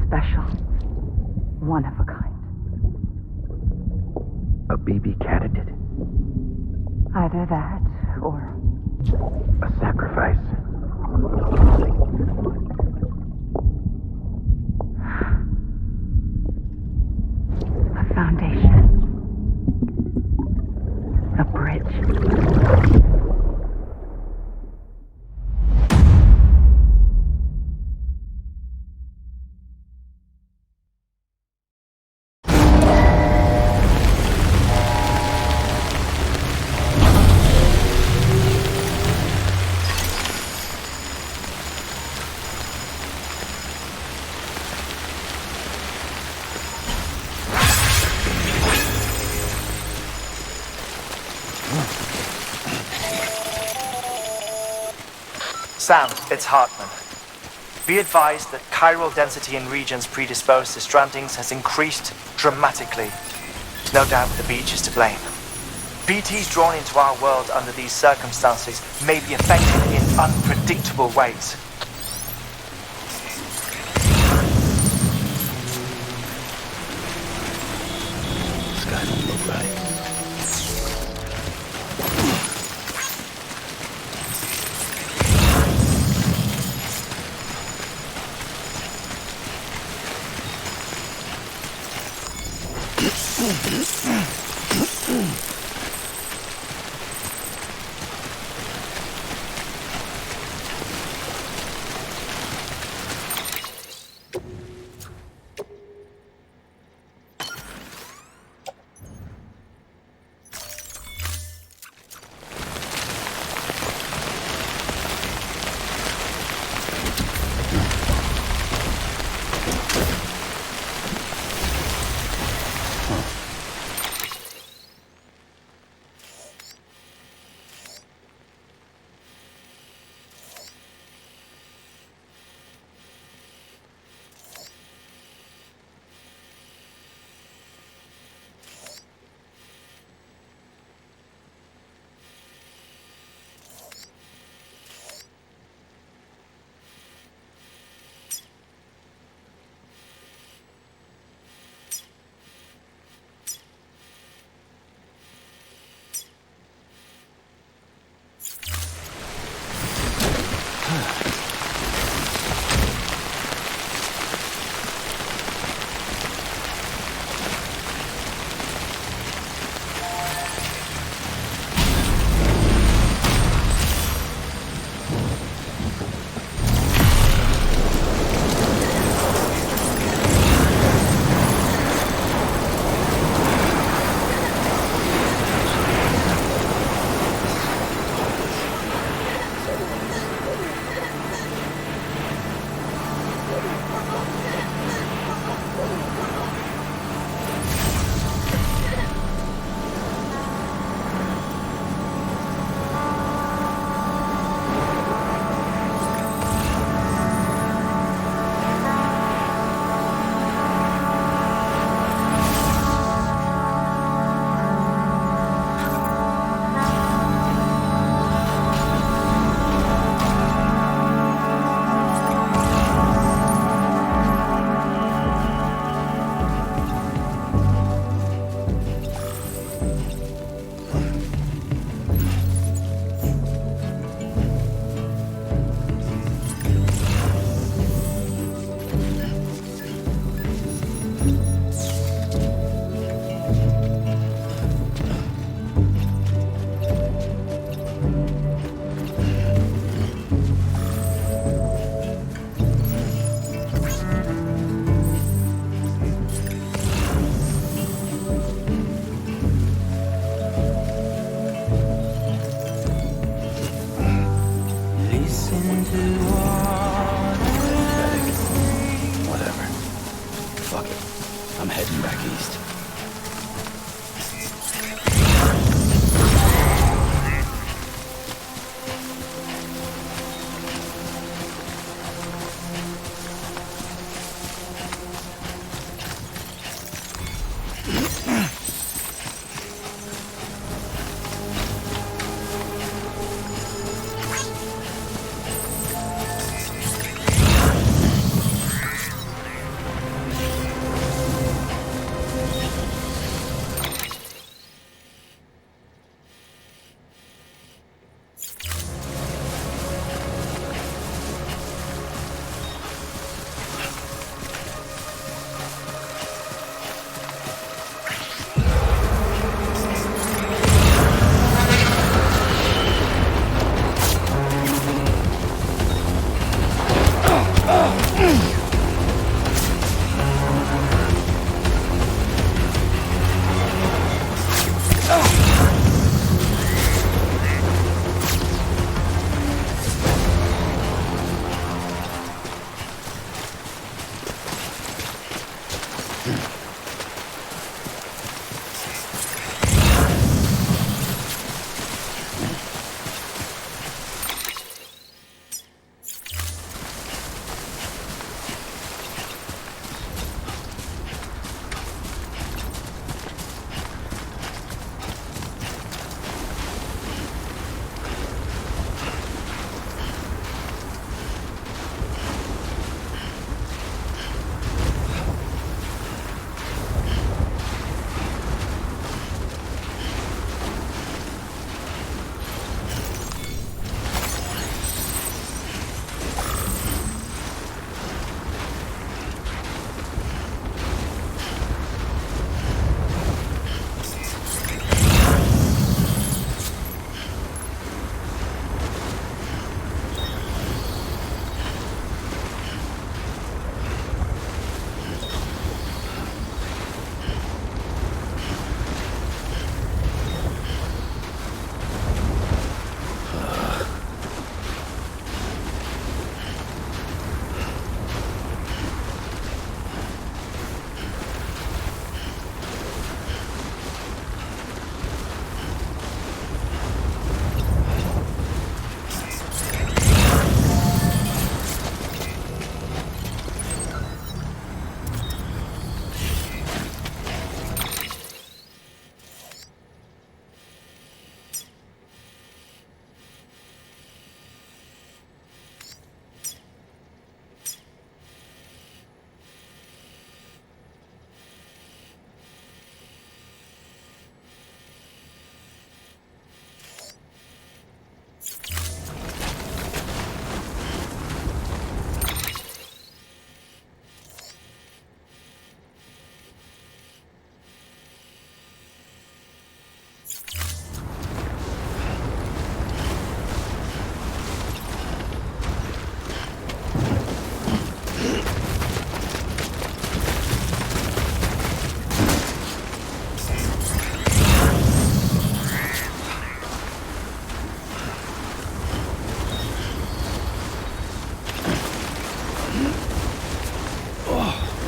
special. One of a kind. A baby candidate? Either that, or... a sacrifice? A foundation. A bridge. Sam, it's Hartman. Be advised that chiral density in regions predisposed to strandings has increased dramatically. No doubt the beach is to blame. BTs drawn into our world under these circumstances may be affected in unpredictable ways. This guy don't look right.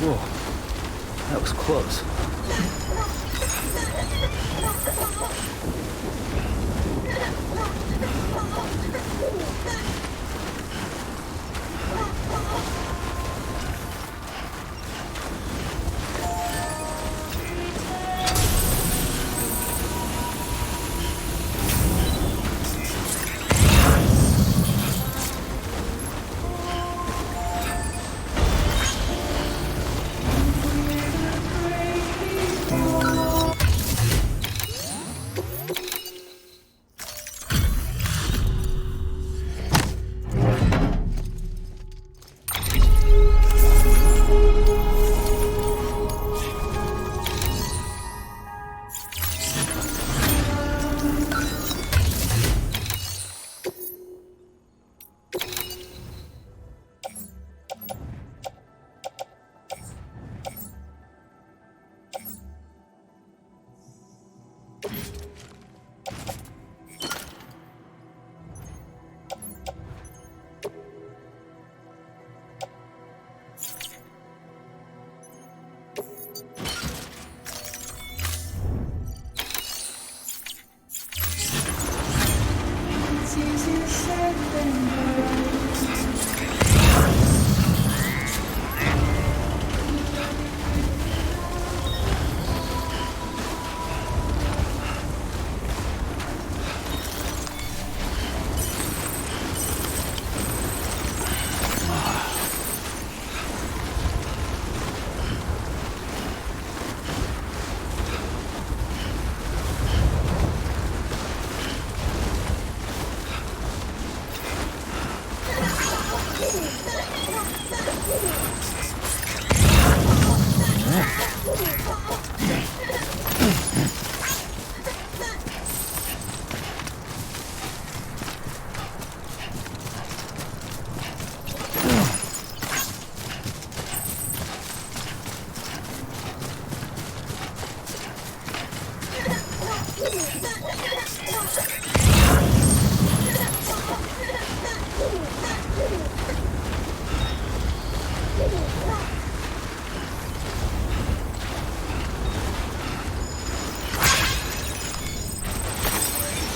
Whoa, that was close.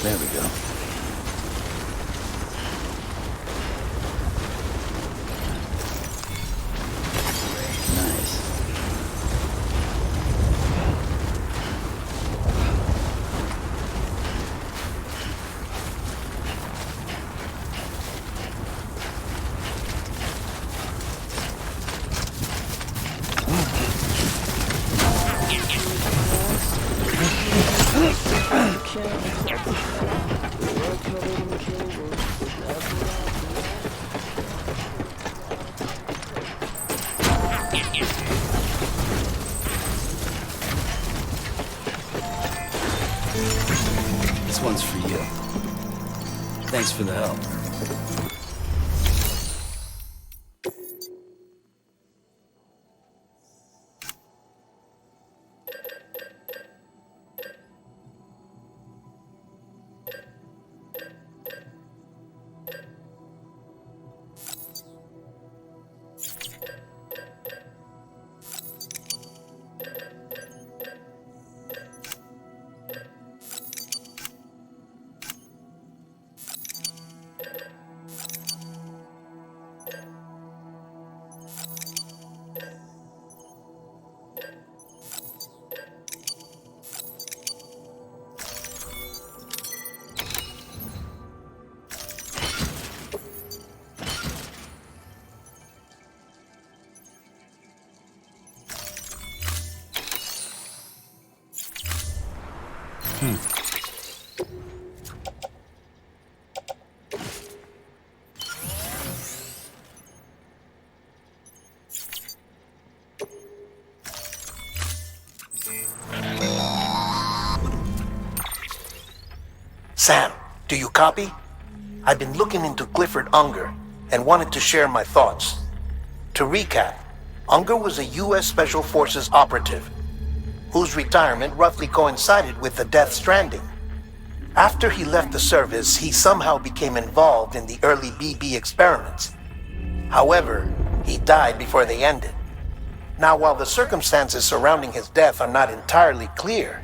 There we go. Nice. This one's for you. Thanks for the help. Sam, do you copy? I've been looking into Clifford Unger and wanted to share my thoughts. To recap, Unger was a U.S. Special Forces operative whose retirement roughly coincided with the Death Stranding. After he left the service, he somehow became involved in the early BB experiments. However, he died before they ended. Now, while the circumstances surrounding his death are not entirely clear,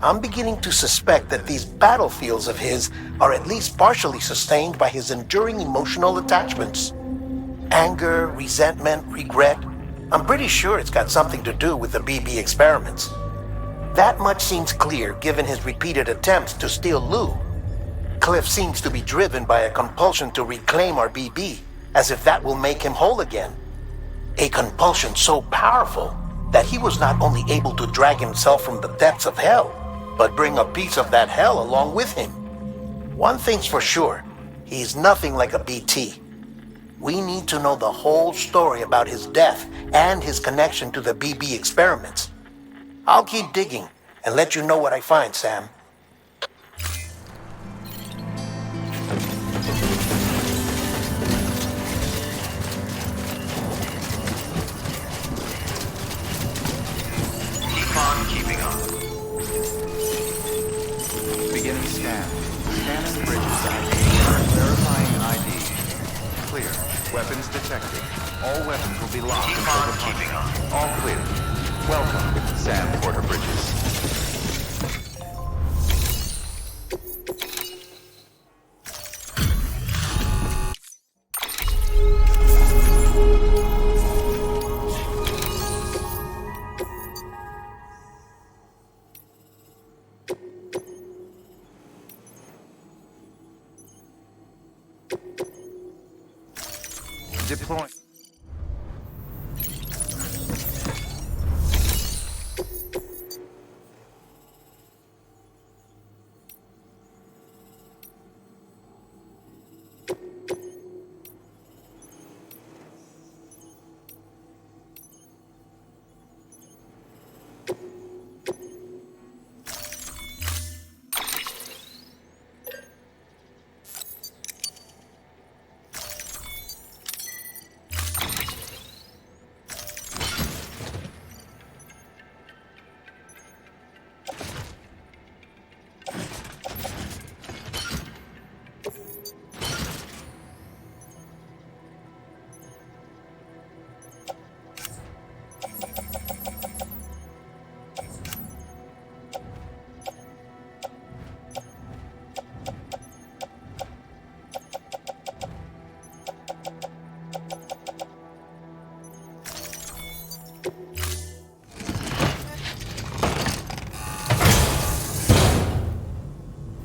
I'm beginning to suspect that these battlefields of his are at least partially sustained by his enduring emotional attachments. Anger, resentment, regret. I'm pretty sure it's got something to do with the BB experiments. That much seems clear given his repeated attempts to steal Lou. Cliff seems to be driven by a compulsion to reclaim our BB, as if that will make him whole again. A compulsion so powerful that he was not only able to drag himself from the depths of hell, but bring a piece of that hell along with him. One thing's for sure, he's nothing like a BT. We need to know the whole story about his death and his connection to the BB experiments. I'll keep digging and let you know what I find, Sam. Keep on keeping on. Beginning scan. Scanning bridges ID. Verifying ID. Clear. Weapons detected. All weapons will be locked Keep until on the keeping on. All clear. Welcome, Sam Porter Bridges. Deploy.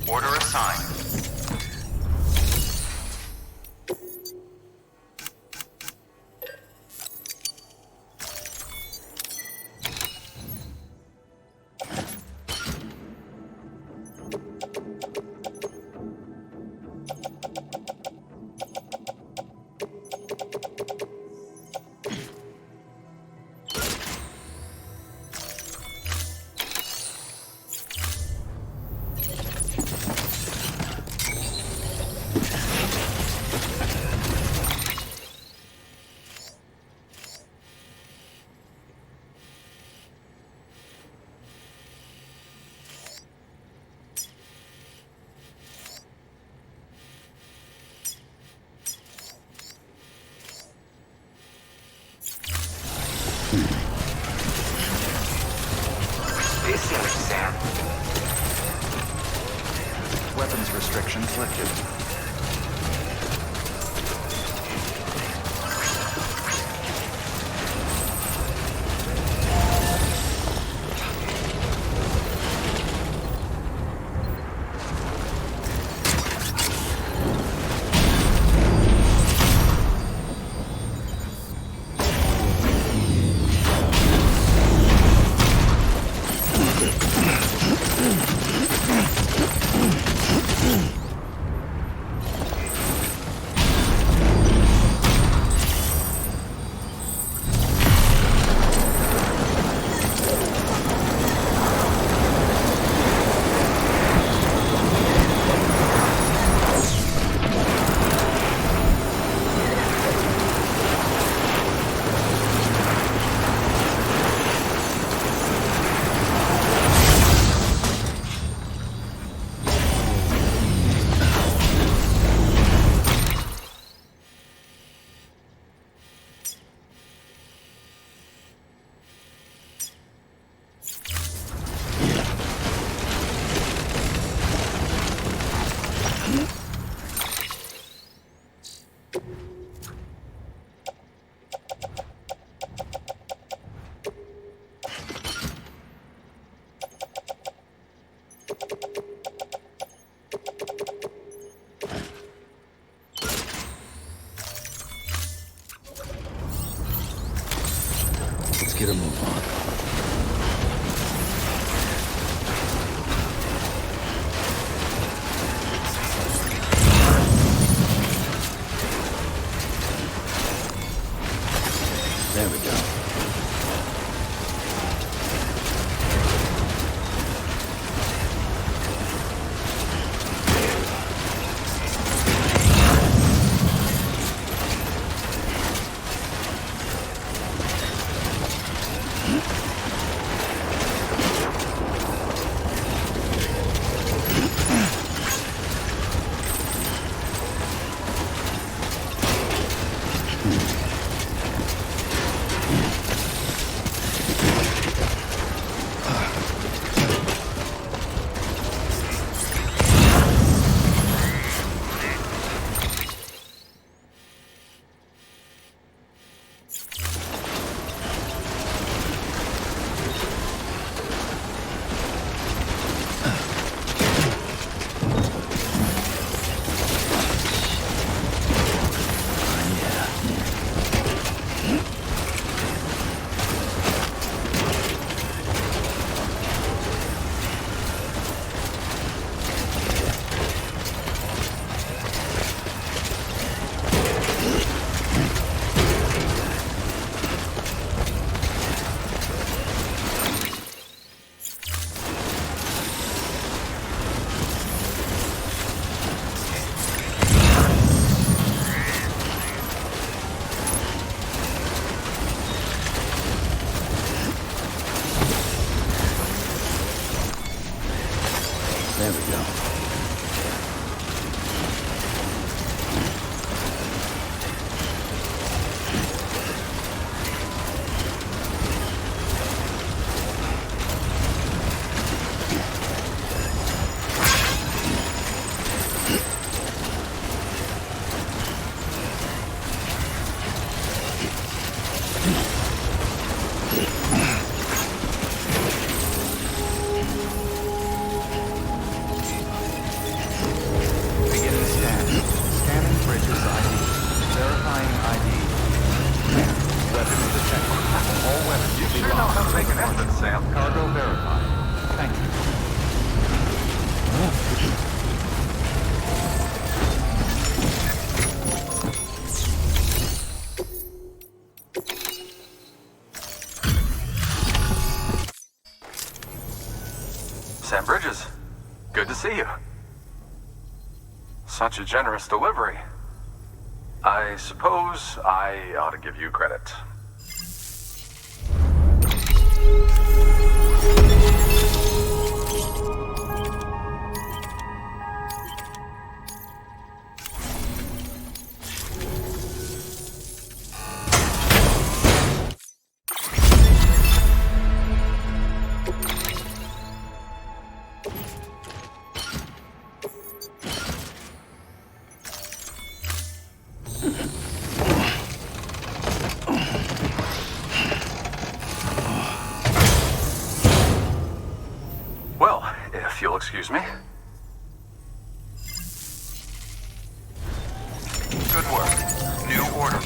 Order assigned. Stay safe, Sam. Weapons restrictions lifted. get a move on. There we go. There we go. Beginning scan. Scanning bridges ID. Verifying ID. Weapons detected. All weapons to be lost. Make an effort, Sam. Cargo verified. Thank you. Sam Bridges, good to see you. Such a generous delivery. I suppose I ought to give you credit. Well, if you'll excuse me. Good work. New order.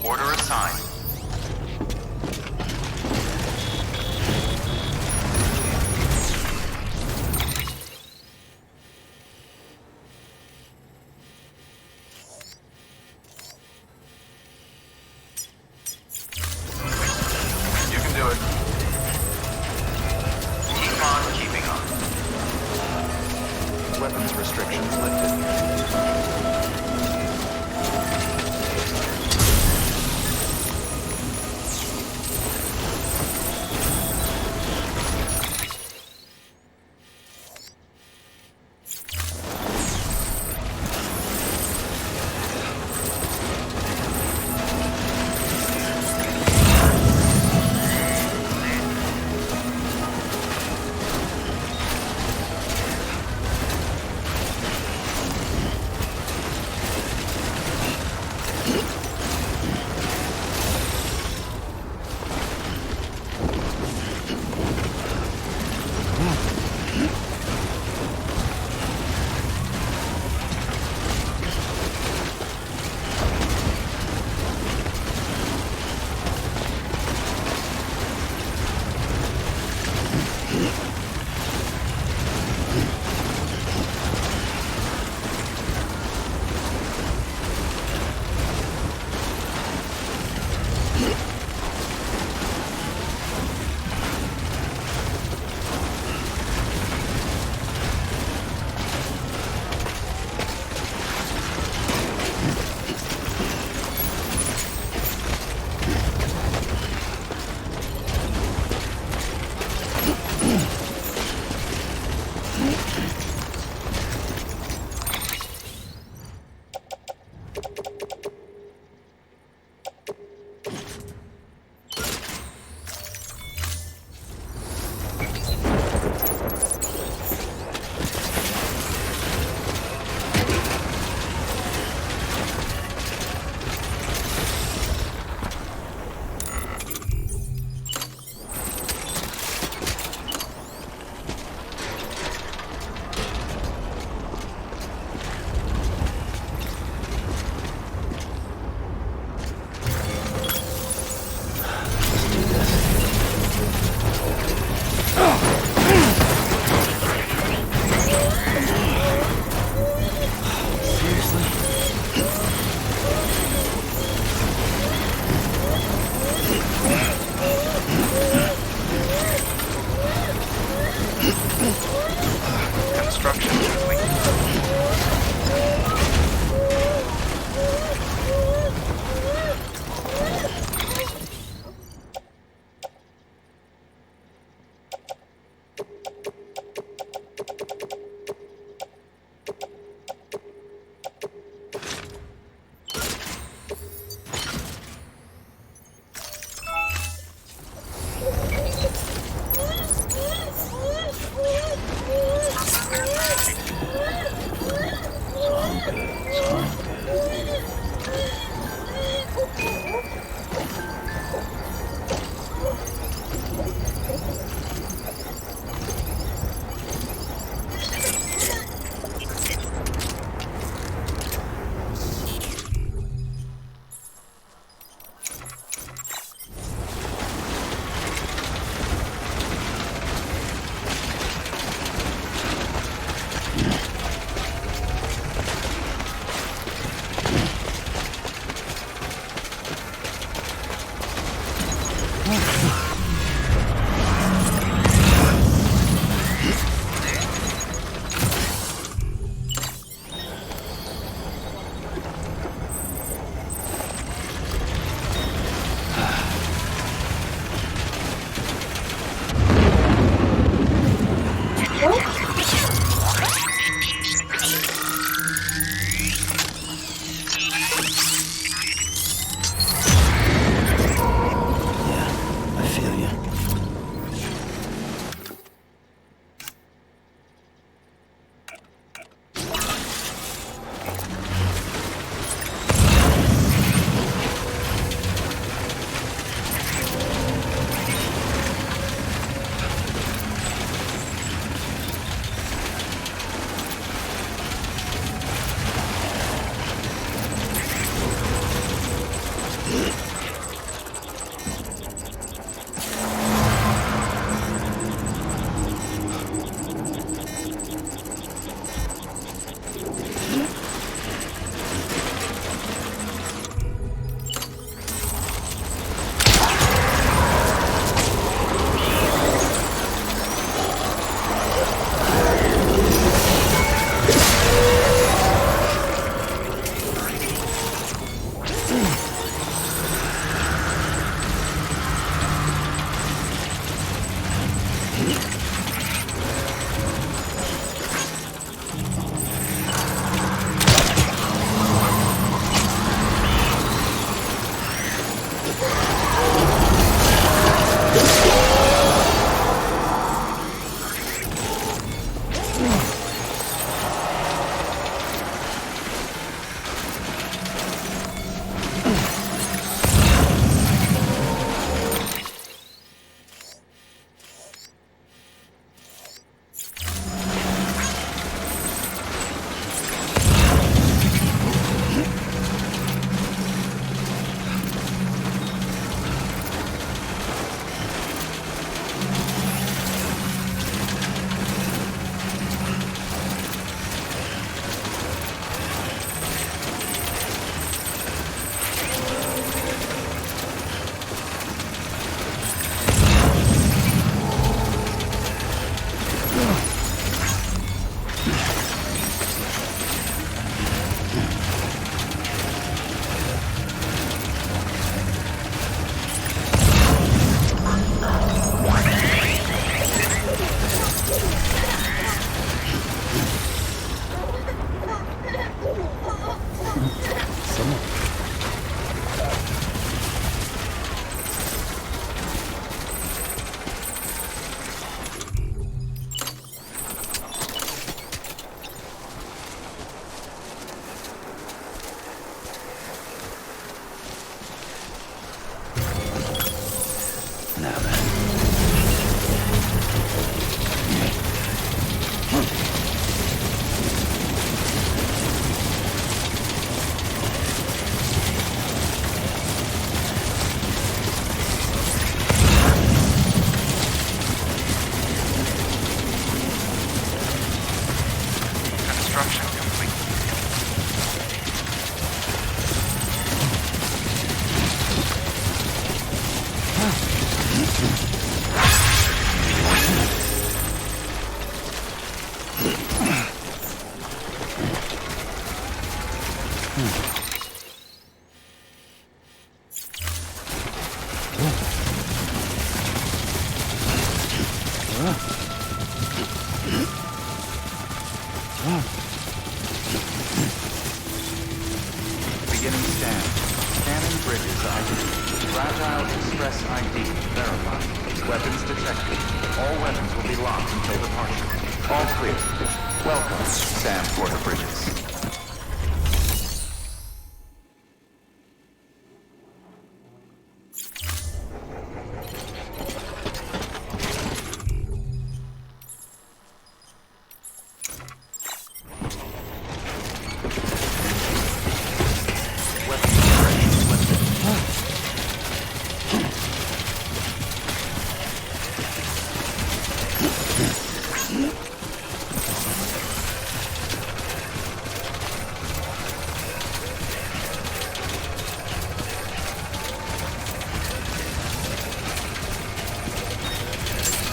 Order assigned. Construction complete. Construction complete. Beginning scan. Scanning bridges ID. Fragile Express ID verified. Weapons detected. All weapons will be locked until departure. All clear. Welcome, Sam Porter Bridges.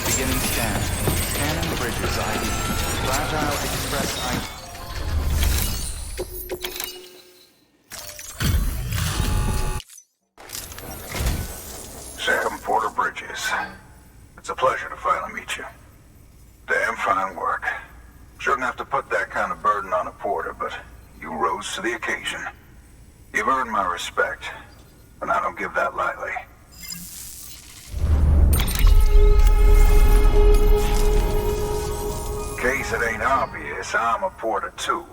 Beginning scan. Scanning bridges ID. Fragile Express ID. Sam Porter Bridges. It's a pleasure to finally meet you. Damn fine work. Shouldn't have to put that kind of burden on a porter, but you rose to the occasion. You've earned my respect, and I don't give that lightly. In case it ain't obvious, I'm a porter too.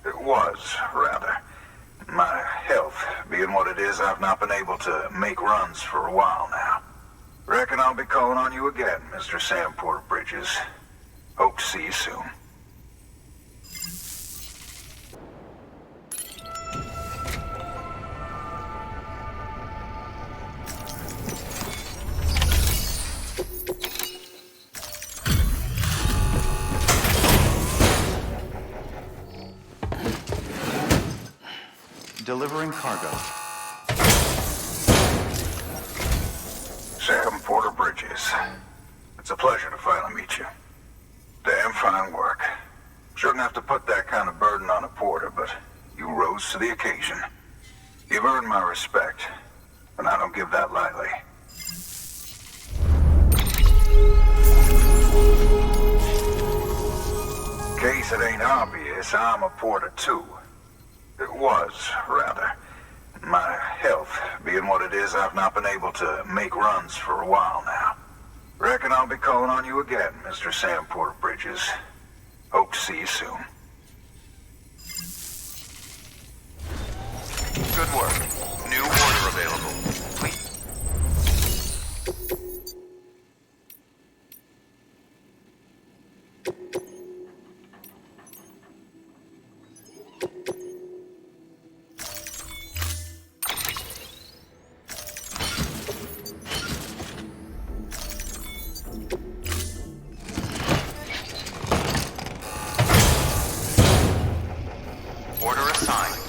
It was, rather. My health being what it is, I've not been able to make runs for a while now. Reckon I'll be calling on you again, Mr. Sam Porter Bridges. Hope to see you soon. Delivering cargo. Sam Porter Bridges. It's a pleasure to finally meet you. Damn fine work. Shouldn't have to put that kind of burden on a porter, but you rose to the occasion. You've earned my respect, and I don't give that lightly. In case it ain't obvious, I'm a porter too. It was, rather. My health being what it is, I've not been able to make runs for a while now. Reckon I'll be calling on you again, Mr. Sam Porter Bridges. Hope to see you soon. Good work. New order available. Please. Order assigned.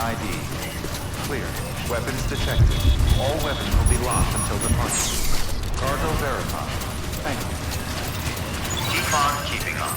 ID. Clear. Weapons detected. All weapons will be locked until departure. Cargo verified. Thank you. Keep on keeping on.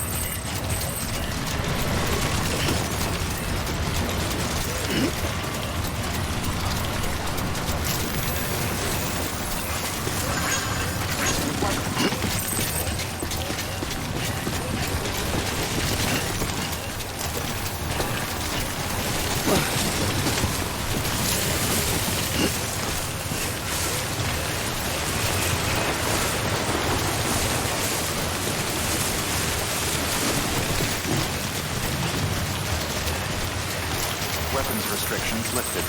Weapons restrictions lifted.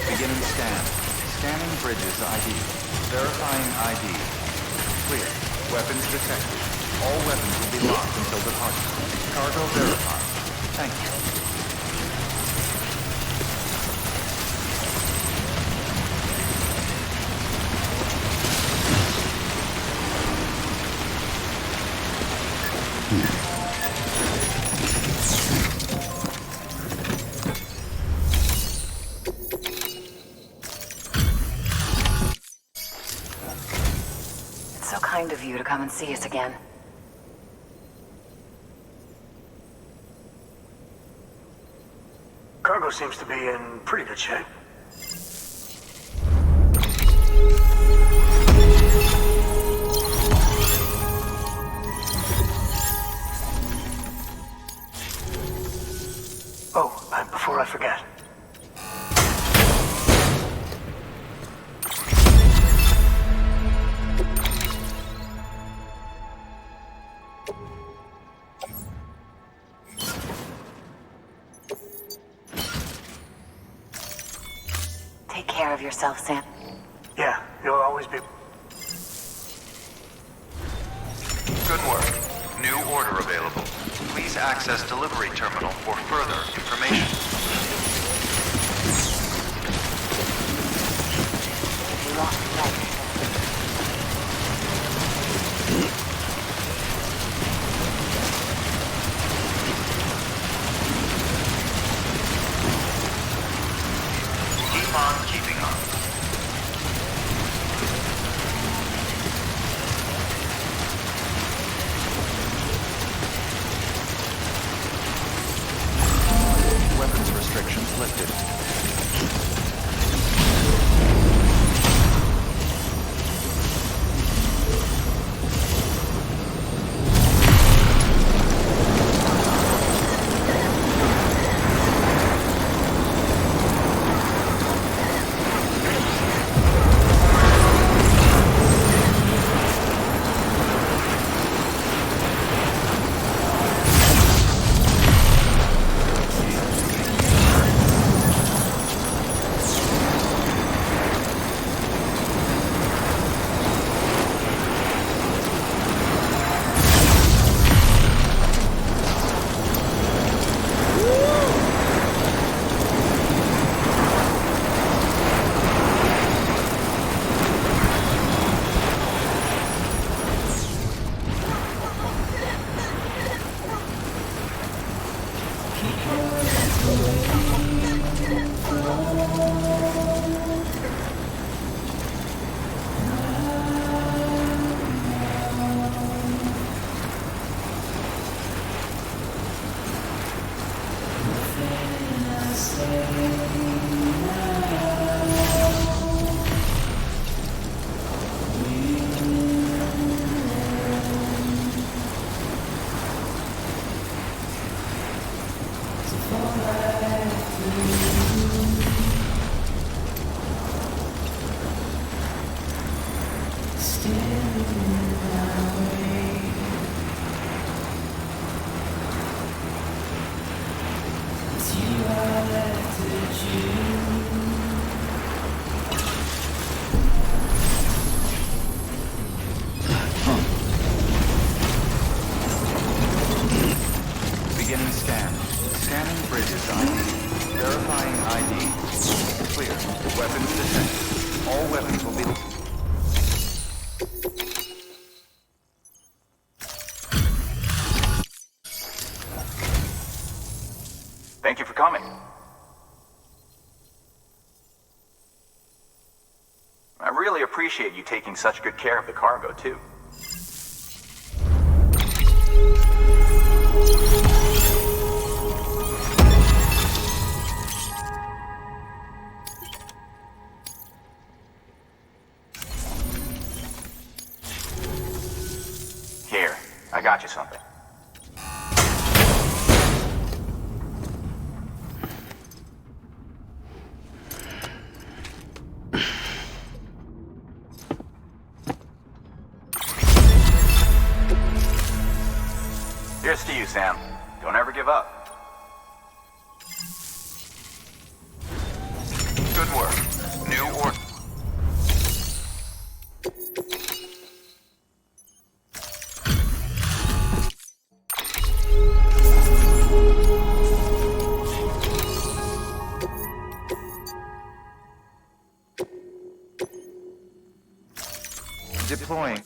Beginning scan. Scanning bridges ID. Verifying ID. Clear. Weapons detected. All weapons will be locked until departure. Cargo verified. Thank you. It's so kind of you to come and see us again. Cargo seems to be in pretty good shape. Oh, and before I forget. Take care of yourself, Sam. Yeah, you'll always be... Good work. New order available. Please access delivery terminal for further information. You lost the light. Keep on keeping on. Weapons restrictions lifted. Beginning scan. Scanning bridges ID. Verifying ID. Clear. Weapons detected. All weapons will be... really appreciate you taking such good care of the cargo, too. Here, I got you something. Here's to you, Sam. Don't ever give up. Good work. New order. Deploying.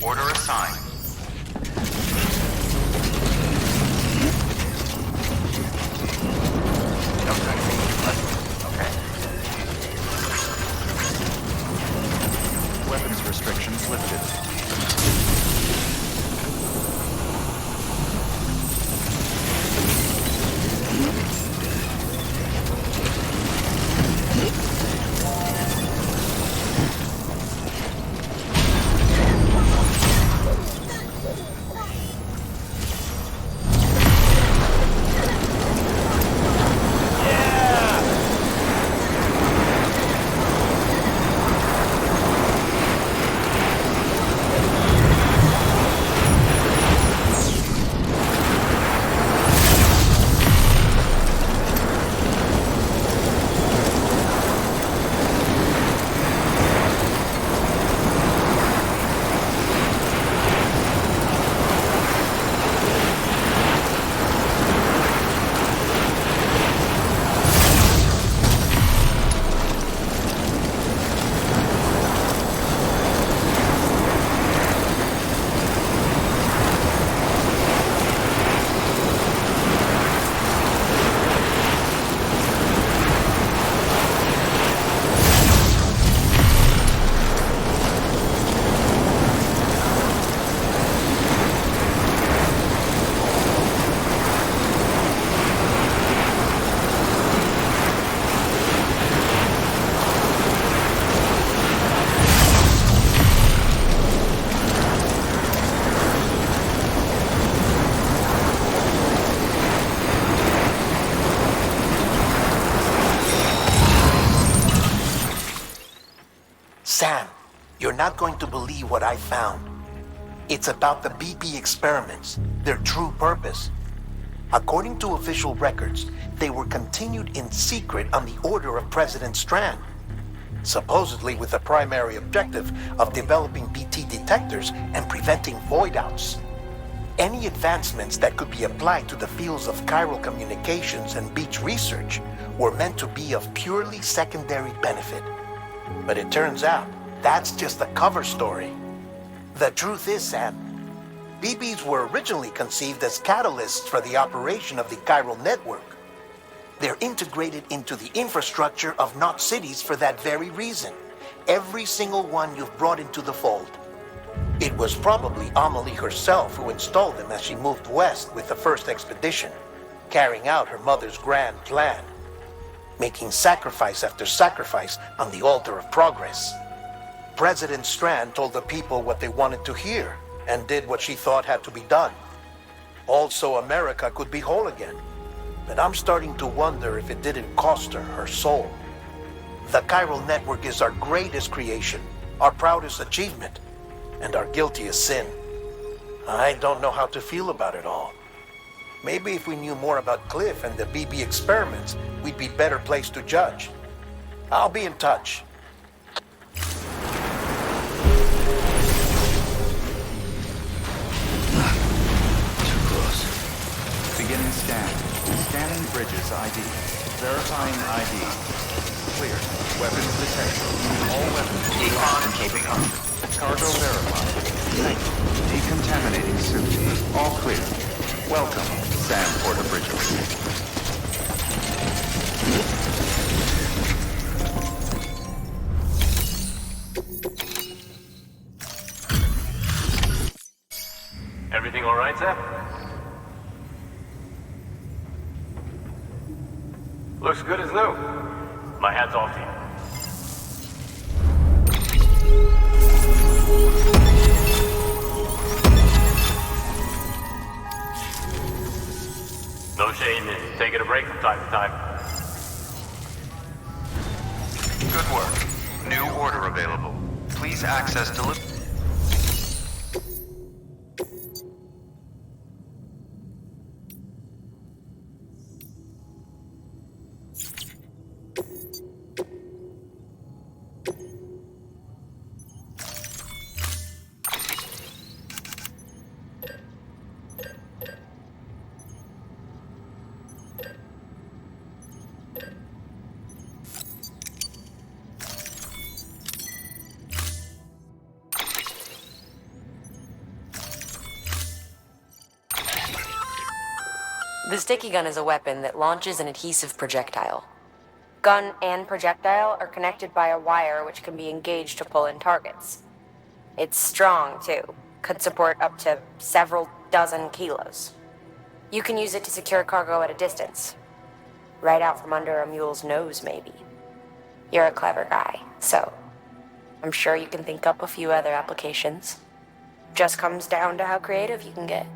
Order assigned. Don't do anything too okay? Weapons restrictions lifted. Sam, you're not going to believe what I found. It's about the BP experiments, their true purpose. According to official records, they were continued in secret on the order of President Strand, supposedly with the primary objective of developing BT detectors and preventing void-outs. Any advancements that could be applied to the fields of chiral communications and beach research were meant to be of purely secondary benefit. But it turns out, that's just a cover story. The truth is, Sam, BBs were originally conceived as catalysts for the operation of the chiral network. They're integrated into the infrastructure of Knot cities for that very reason. Every single one you've brought into the fold. It was probably Amelie herself who installed them as she moved west with the first expedition, carrying out her mother's grand plan, making sacrifice after sacrifice on the altar of progress. President Strand told the people what they wanted to hear and did what she thought had to be done. Also, America could be whole again. but I'm starting to wonder if it didn't cost her soul. The chiral network is our greatest creation, our proudest achievement, and our guiltiest sin. I don't know how to feel about it all. Maybe if we knew more about Cliff and the BB experiments, we'd be better placed to judge. I'll be in touch. Too close. Beginning scan. Scanning bridges ID. Verifying ID. Clear. Weapons detected. All weapons will be locked until the cargo verified. Thank you. Decontaminating suit. All clear. Welcome, Sam Porter Bridges. Everything all right, Sam? Looks good as new. My hat's off to you. No shame in taking a break from time to time. Good work. New order available. Please access delivery. The sticky gun is a weapon that launches an adhesive projectile. Gun and projectile are connected by a wire which can be engaged to pull in targets. It's strong, too. Could support up to several dozen kilos. You can use it to secure cargo at a distance. Right out from under a mule's nose, maybe. You're a clever guy, so I'm sure you can think up a few other applications. Just comes down to how creative you can get.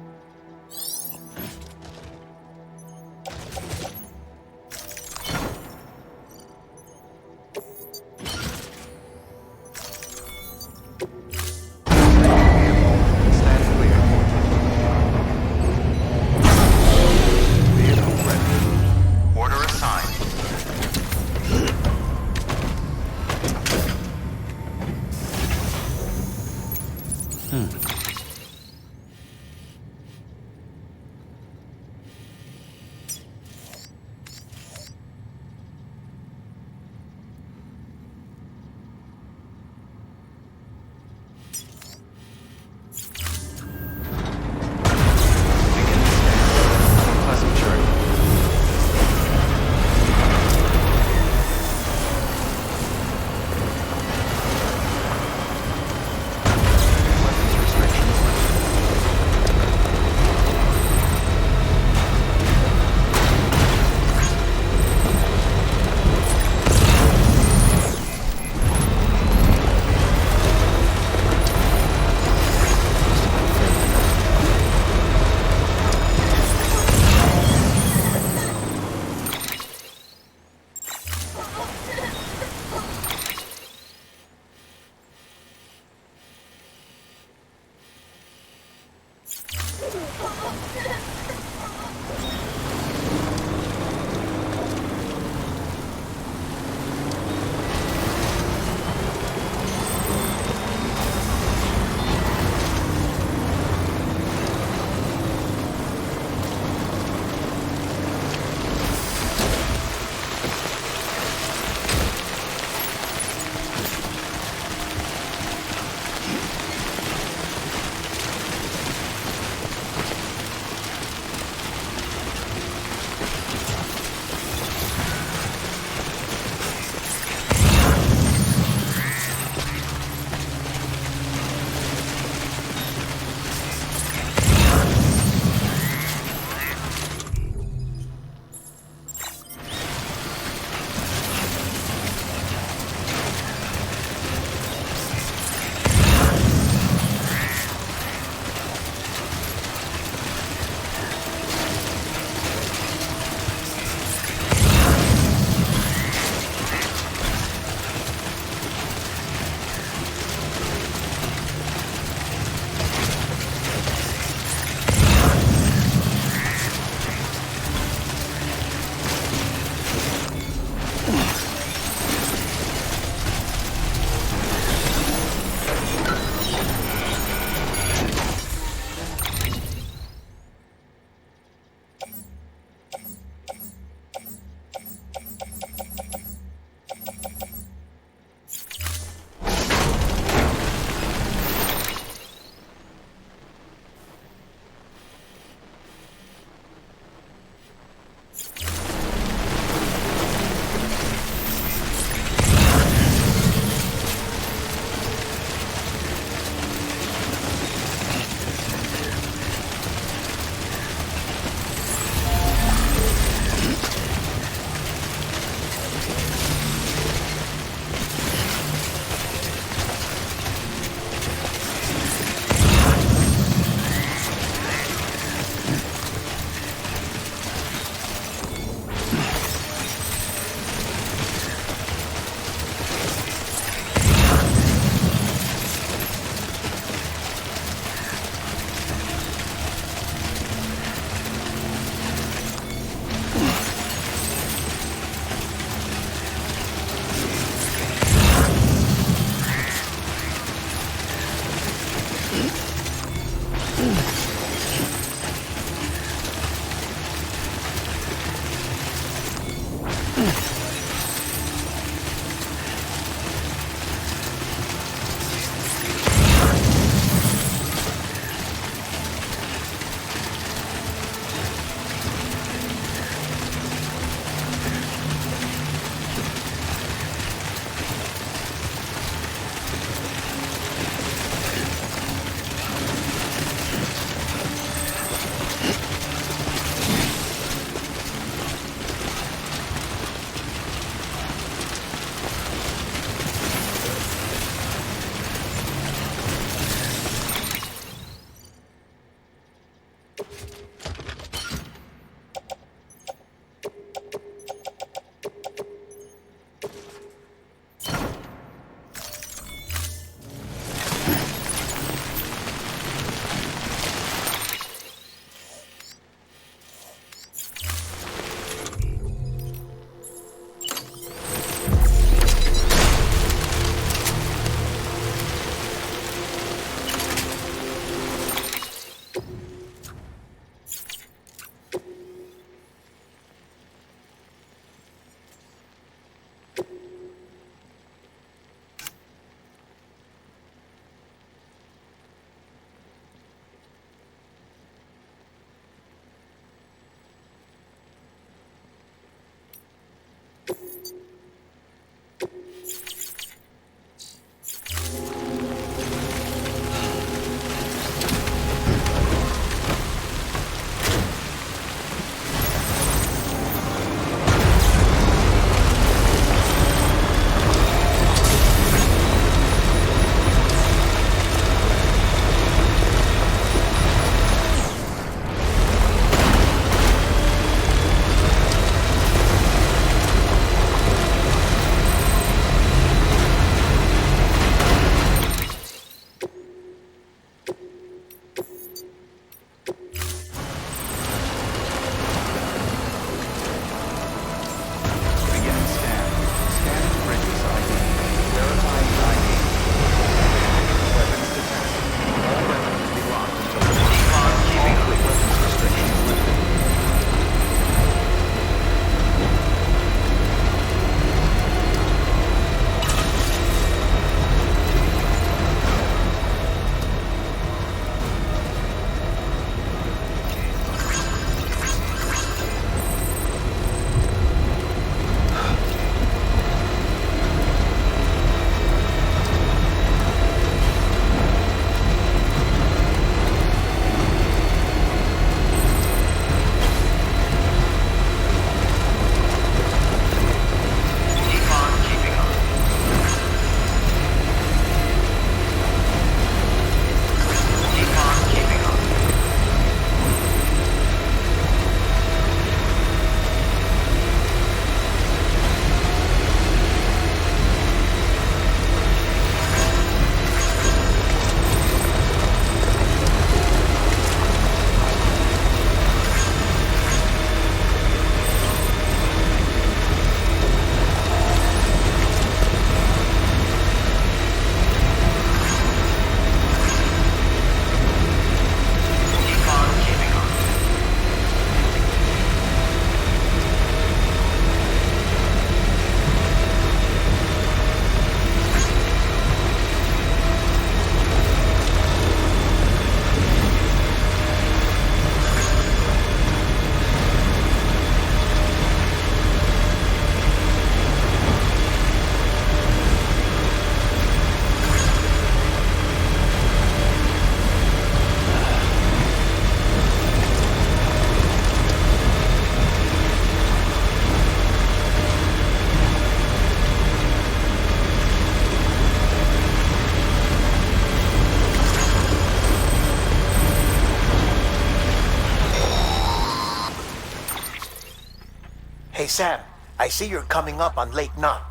Hey Sam, I see you're coming up on Lake Knot.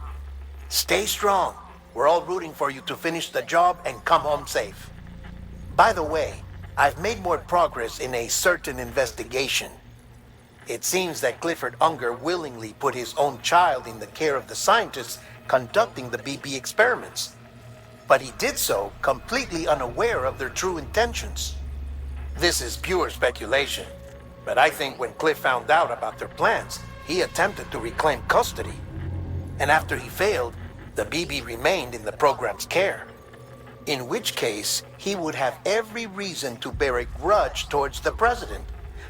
Stay strong. We're all rooting for you to finish the job and come home safe. By the way, I've made more progress in a certain investigation. It seems that Clifford Unger willingly put his own child in the care of the scientists conducting the BP experiments. But he did so completely unaware of their true intentions. This is pure speculation, but I think when Cliff found out about their plans, he attempted to reclaim custody. And after he failed, the BB remained in the program's care. In which case, he would have every reason to bear a grudge towards the president,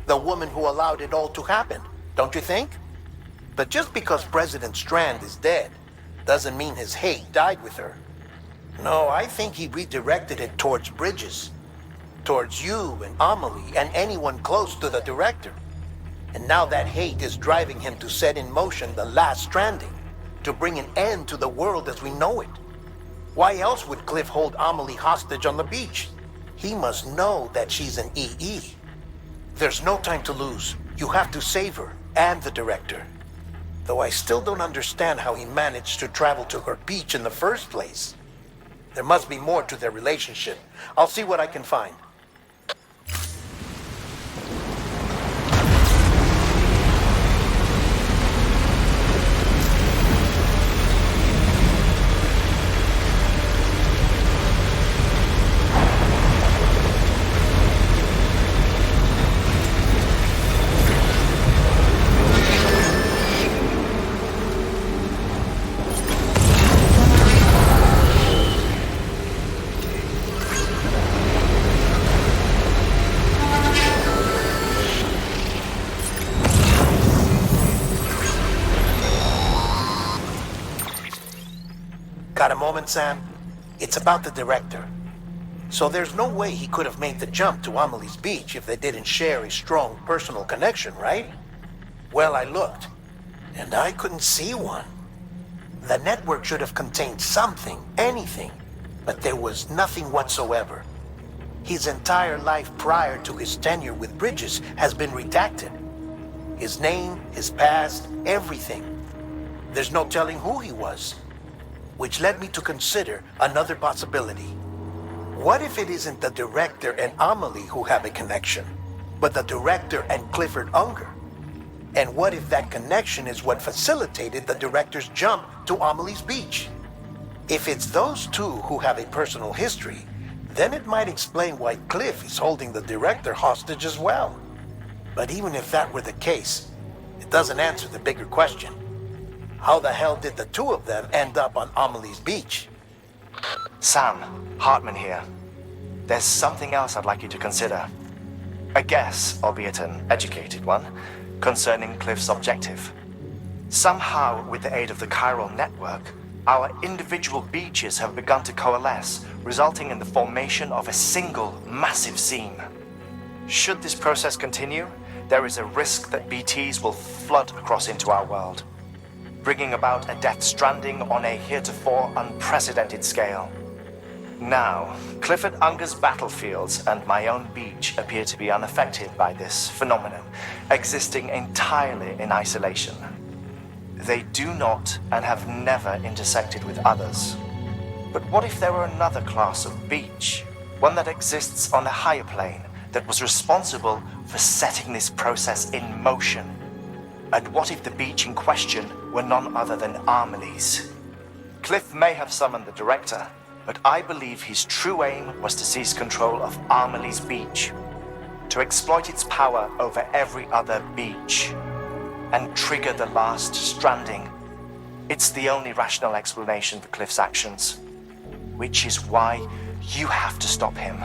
the woman who allowed it all to happen, don't you think? But just because President Strand is dead, doesn't mean his hate died with her. No, I think he redirected it towards Bridges, towards you and Amelie and anyone close to the director. And now that hate is driving him to set in motion the last Stranding, to bring an end to the world as we know it. Why else would Cliff hold Amelie hostage on the beach? He must know that she's an EE. There's no time to lose. You have to save her and the director. Though I still don't understand how he managed to travel to her beach in the first place. There must be more to their relationship. I'll see what I can find. Got a moment, Sam? It's about the director. So there's no way he could have made the jump to Amelie's beach if they didn't share a strong personal connection, right? Well, I looked, and I couldn't see one. The network should have contained something, anything, but there was nothing whatsoever. His entire life prior to his tenure with Bridges has been redacted. His name, his past, everything. There's no telling who he was. Which led me to consider another possibility. What if it isn't the director and Amelie who have a connection, but the director and Clifford Unger? And what if that connection is what facilitated the director's jump to Amelie's beach? If it's those two who have a personal history, then it might explain why Cliff is holding the director hostage as well. But even if that were the case, it doesn't answer the bigger question. How the hell did the two of them end up on Amelie's beach? Sam, Hartman here. There's something else I'd like you to consider. A guess, albeit an educated one, concerning Cliff's objective. Somehow, with the aid of the chiral network, our individual beaches have begun to coalesce, resulting in the formation of a single massive seam. Should this process continue, there is a risk that BTs will flood across into our world, bringing about a death stranding on a heretofore unprecedented scale. Now, Clifford Unger's battlefields and my own beach appear to be unaffected by this phenomenon, existing entirely in isolation. They do not and have never intersected with others. But what if there were another class of beach, one that exists on a higher plane, that was responsible for setting this process in motion? And what if the beach in question were none other than Amelie's? Cliff may have summoned the director, but I believe his true aim was to seize control of Amelie's beach, to exploit its power over every other beach, and trigger the last Stranding. It's the only rational explanation for Cliff's actions, which is why you have to stop him.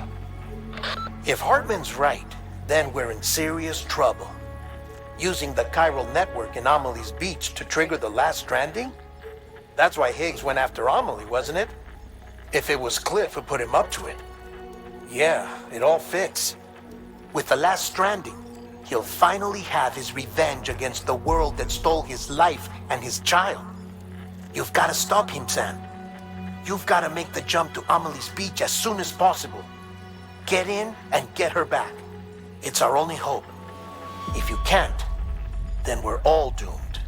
If Hartman's right, then we're in serious trouble. Using the chiral network in Amelie's beach to trigger the last Stranding? That's why Higgs went after Amelie, wasn't it? If it was Cliff who put him up to it. Yeah, it all fits. With the last Stranding, he'll finally have his revenge against the world that stole his life and his child. You've got to stop him, Sam. You've got to make the jump to Amelie's beach as soon as possible. Get in and get her back. It's our only hope. If you can't, then we're all doomed.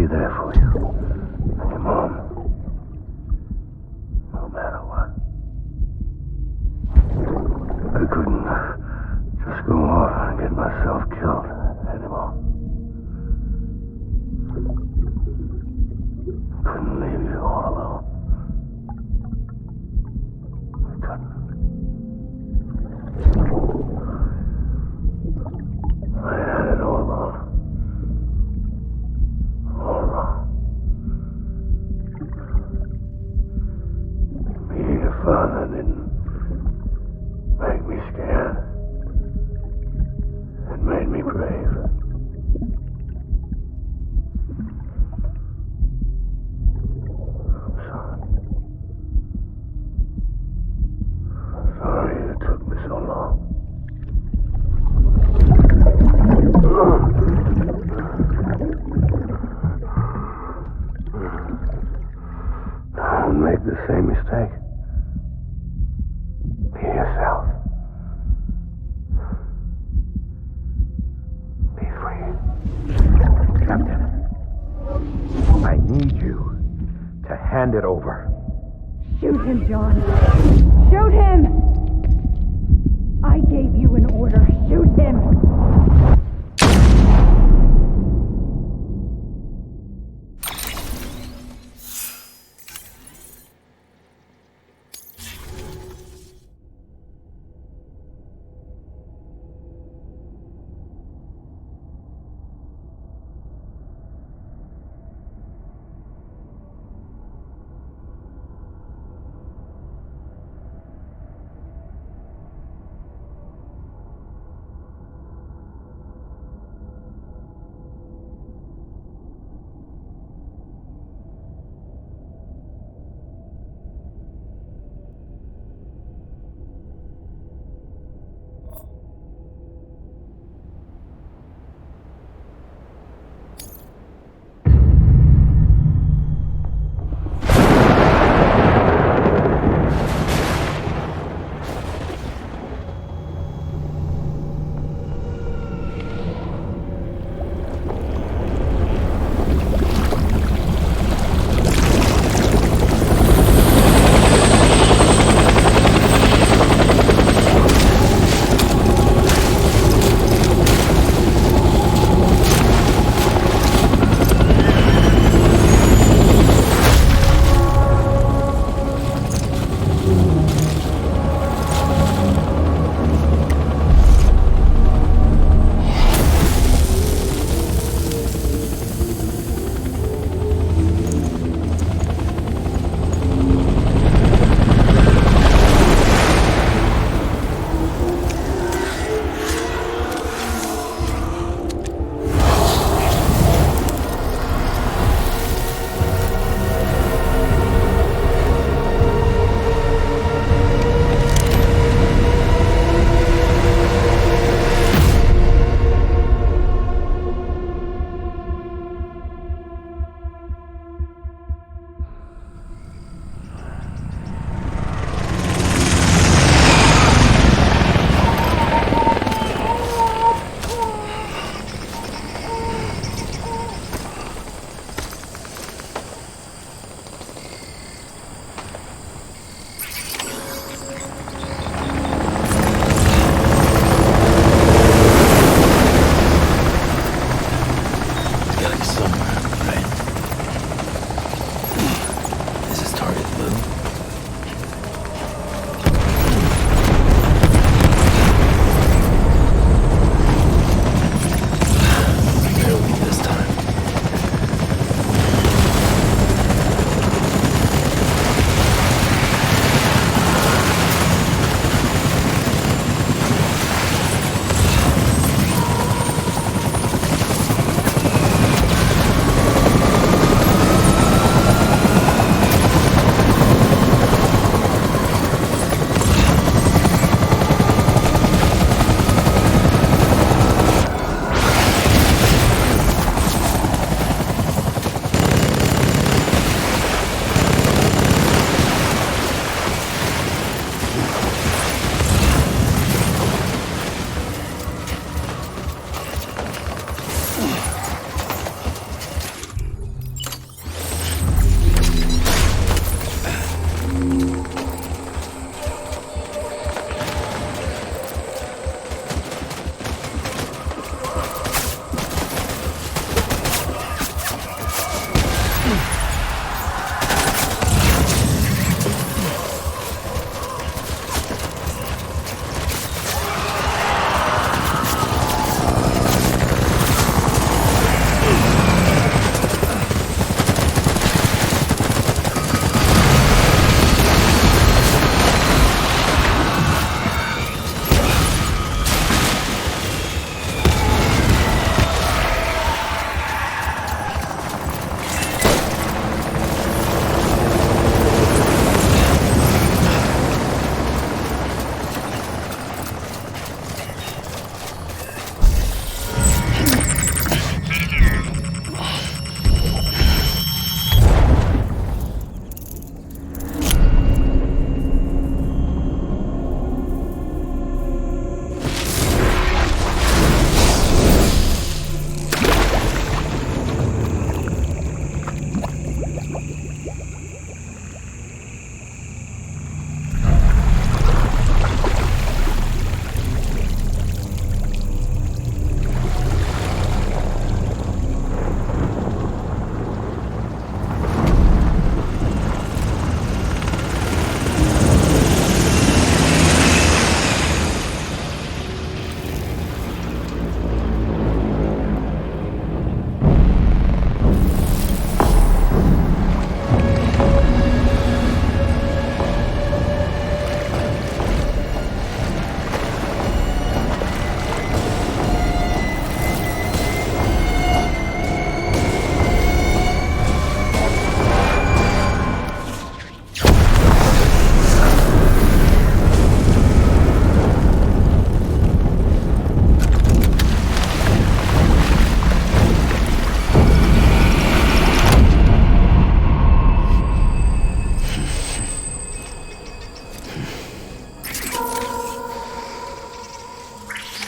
be there for you. And your mom. No matter what. I couldn't just go off and get myself killed anymore. Couldn't leave you all alone. I couldn't. I had it all wrong. All wrong. Being a father didn't make me scared. It made me brave. I'm sorry. I'm sorry it took me so long. Don't make the same mistake. Be yourself. Be free. Captain, I need you to hand it over. Shoot him, John. Shoot him! I gave you an order. Shoot him!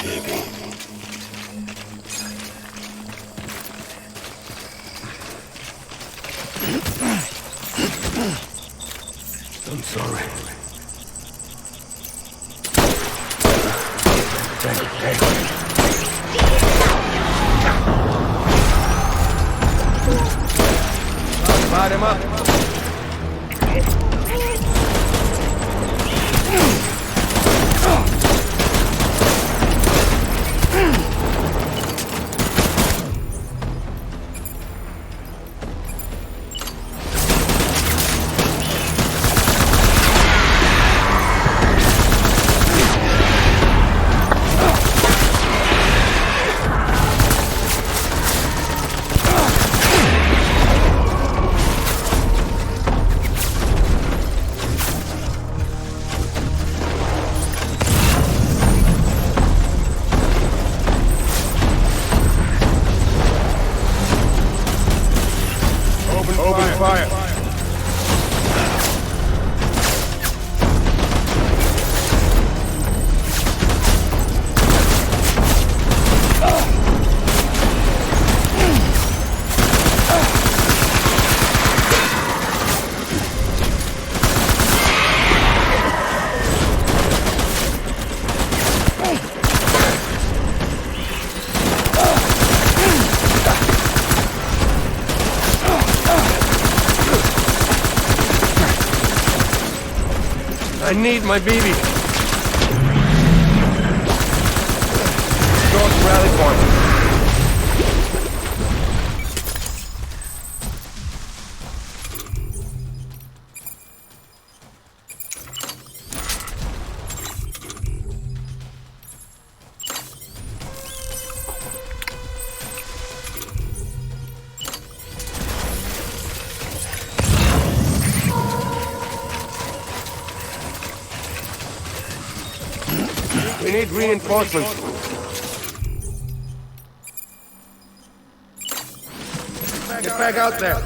I'm sorry. Thank you. Light him up. Open fire. I need my BB. Go to rally point. We need reinforcements. Get back out there.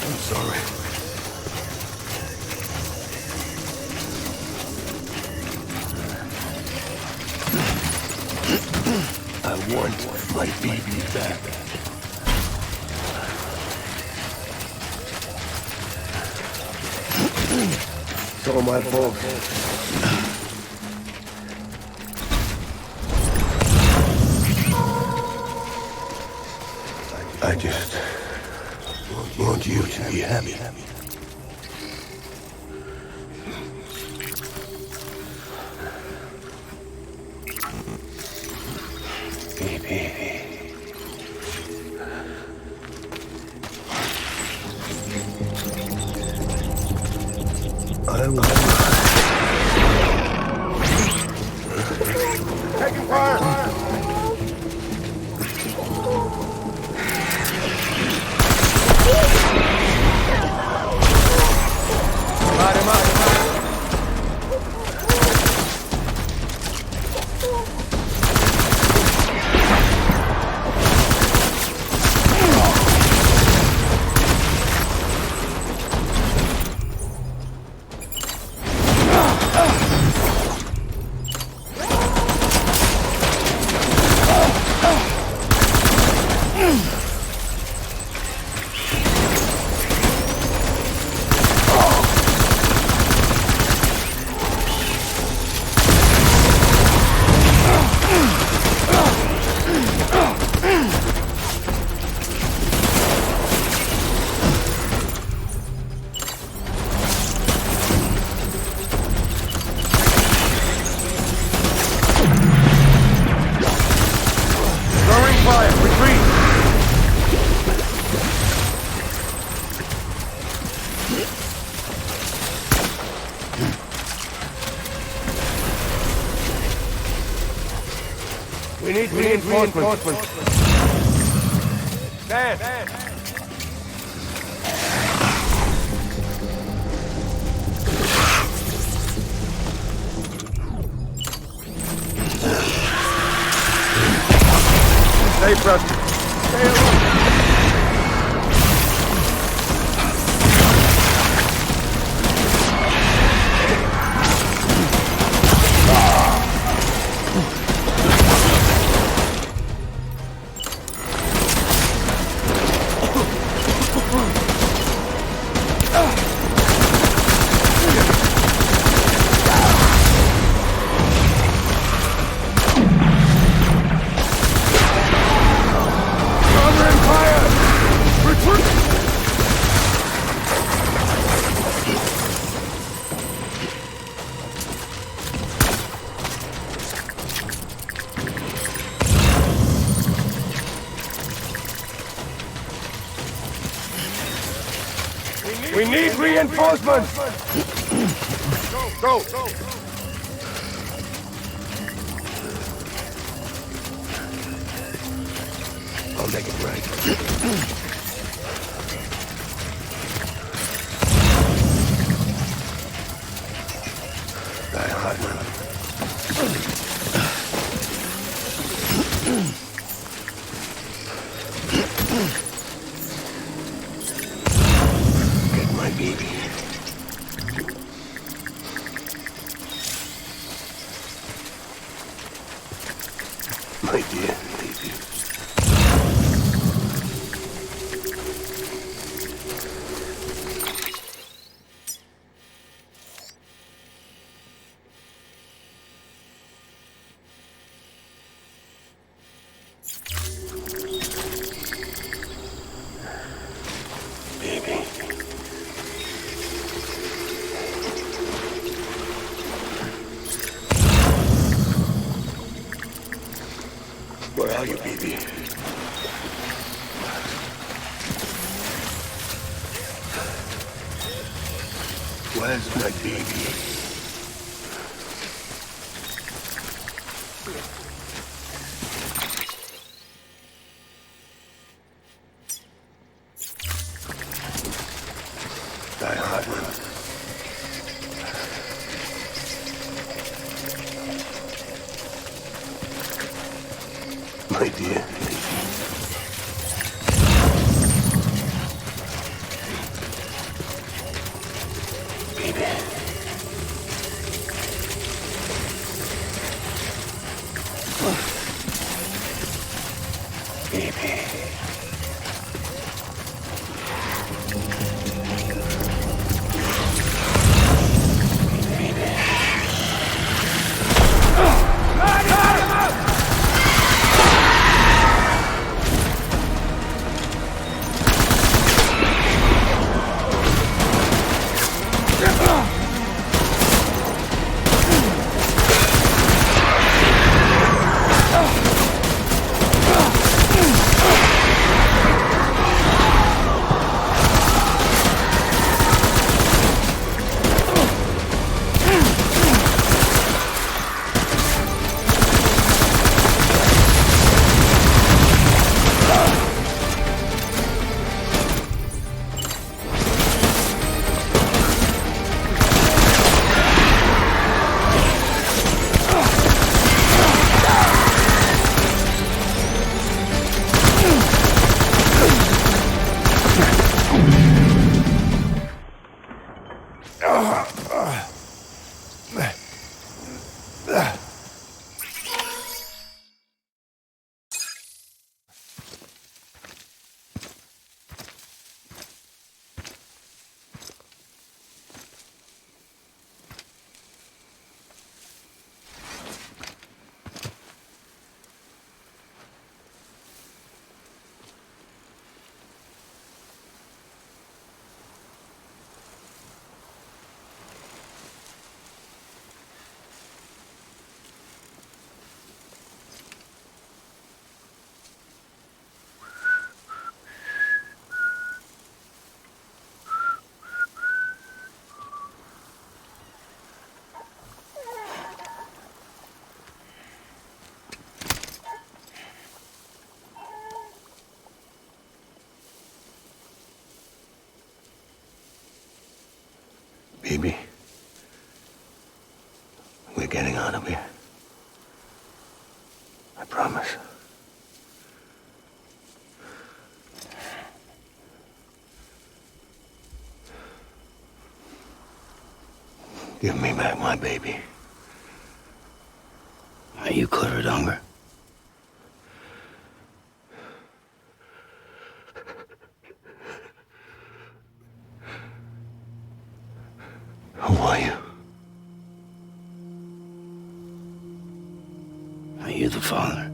I'm sorry. I want my BB back. It's all my fault. I just want you to be happy. I will. Taking fire! Light him up! We need reinforcements. Stand! Hey, Preston. Stay alert. We need reinforcements! Go! I'll make it right. Die hard now. Get my baby. My dear baby. Baby. Where are you, baby? Where's my baby? Die hard now. My dear. Baby. Baby. Baby, we're getting out of here. I promise. Give me back my baby. Are you Clifford Unger? Who are you? Are you the father?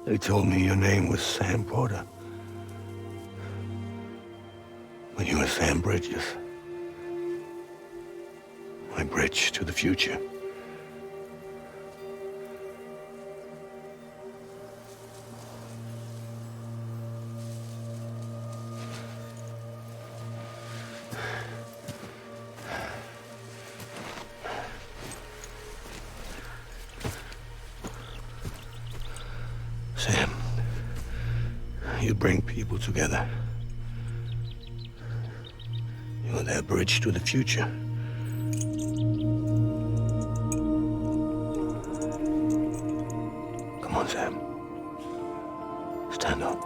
They told me your name was Sam Porter. But you were Sam Bridges. My bridge to the future. Sam, you bring people together. You're their bridge to the future. Come on, Sam. Stand up.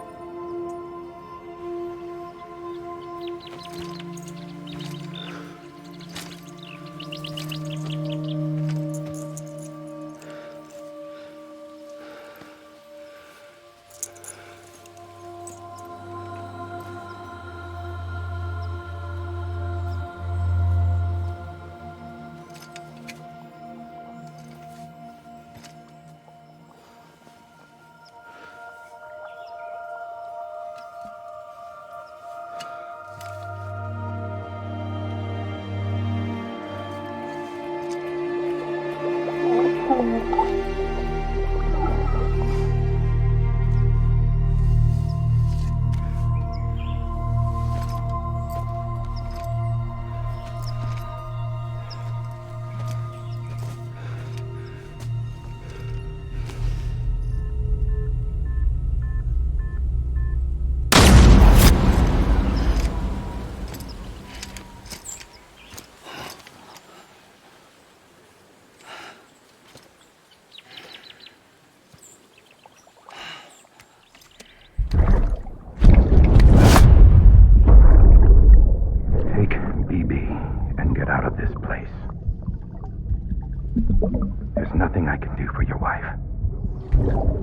There's nothing I can do for your wife.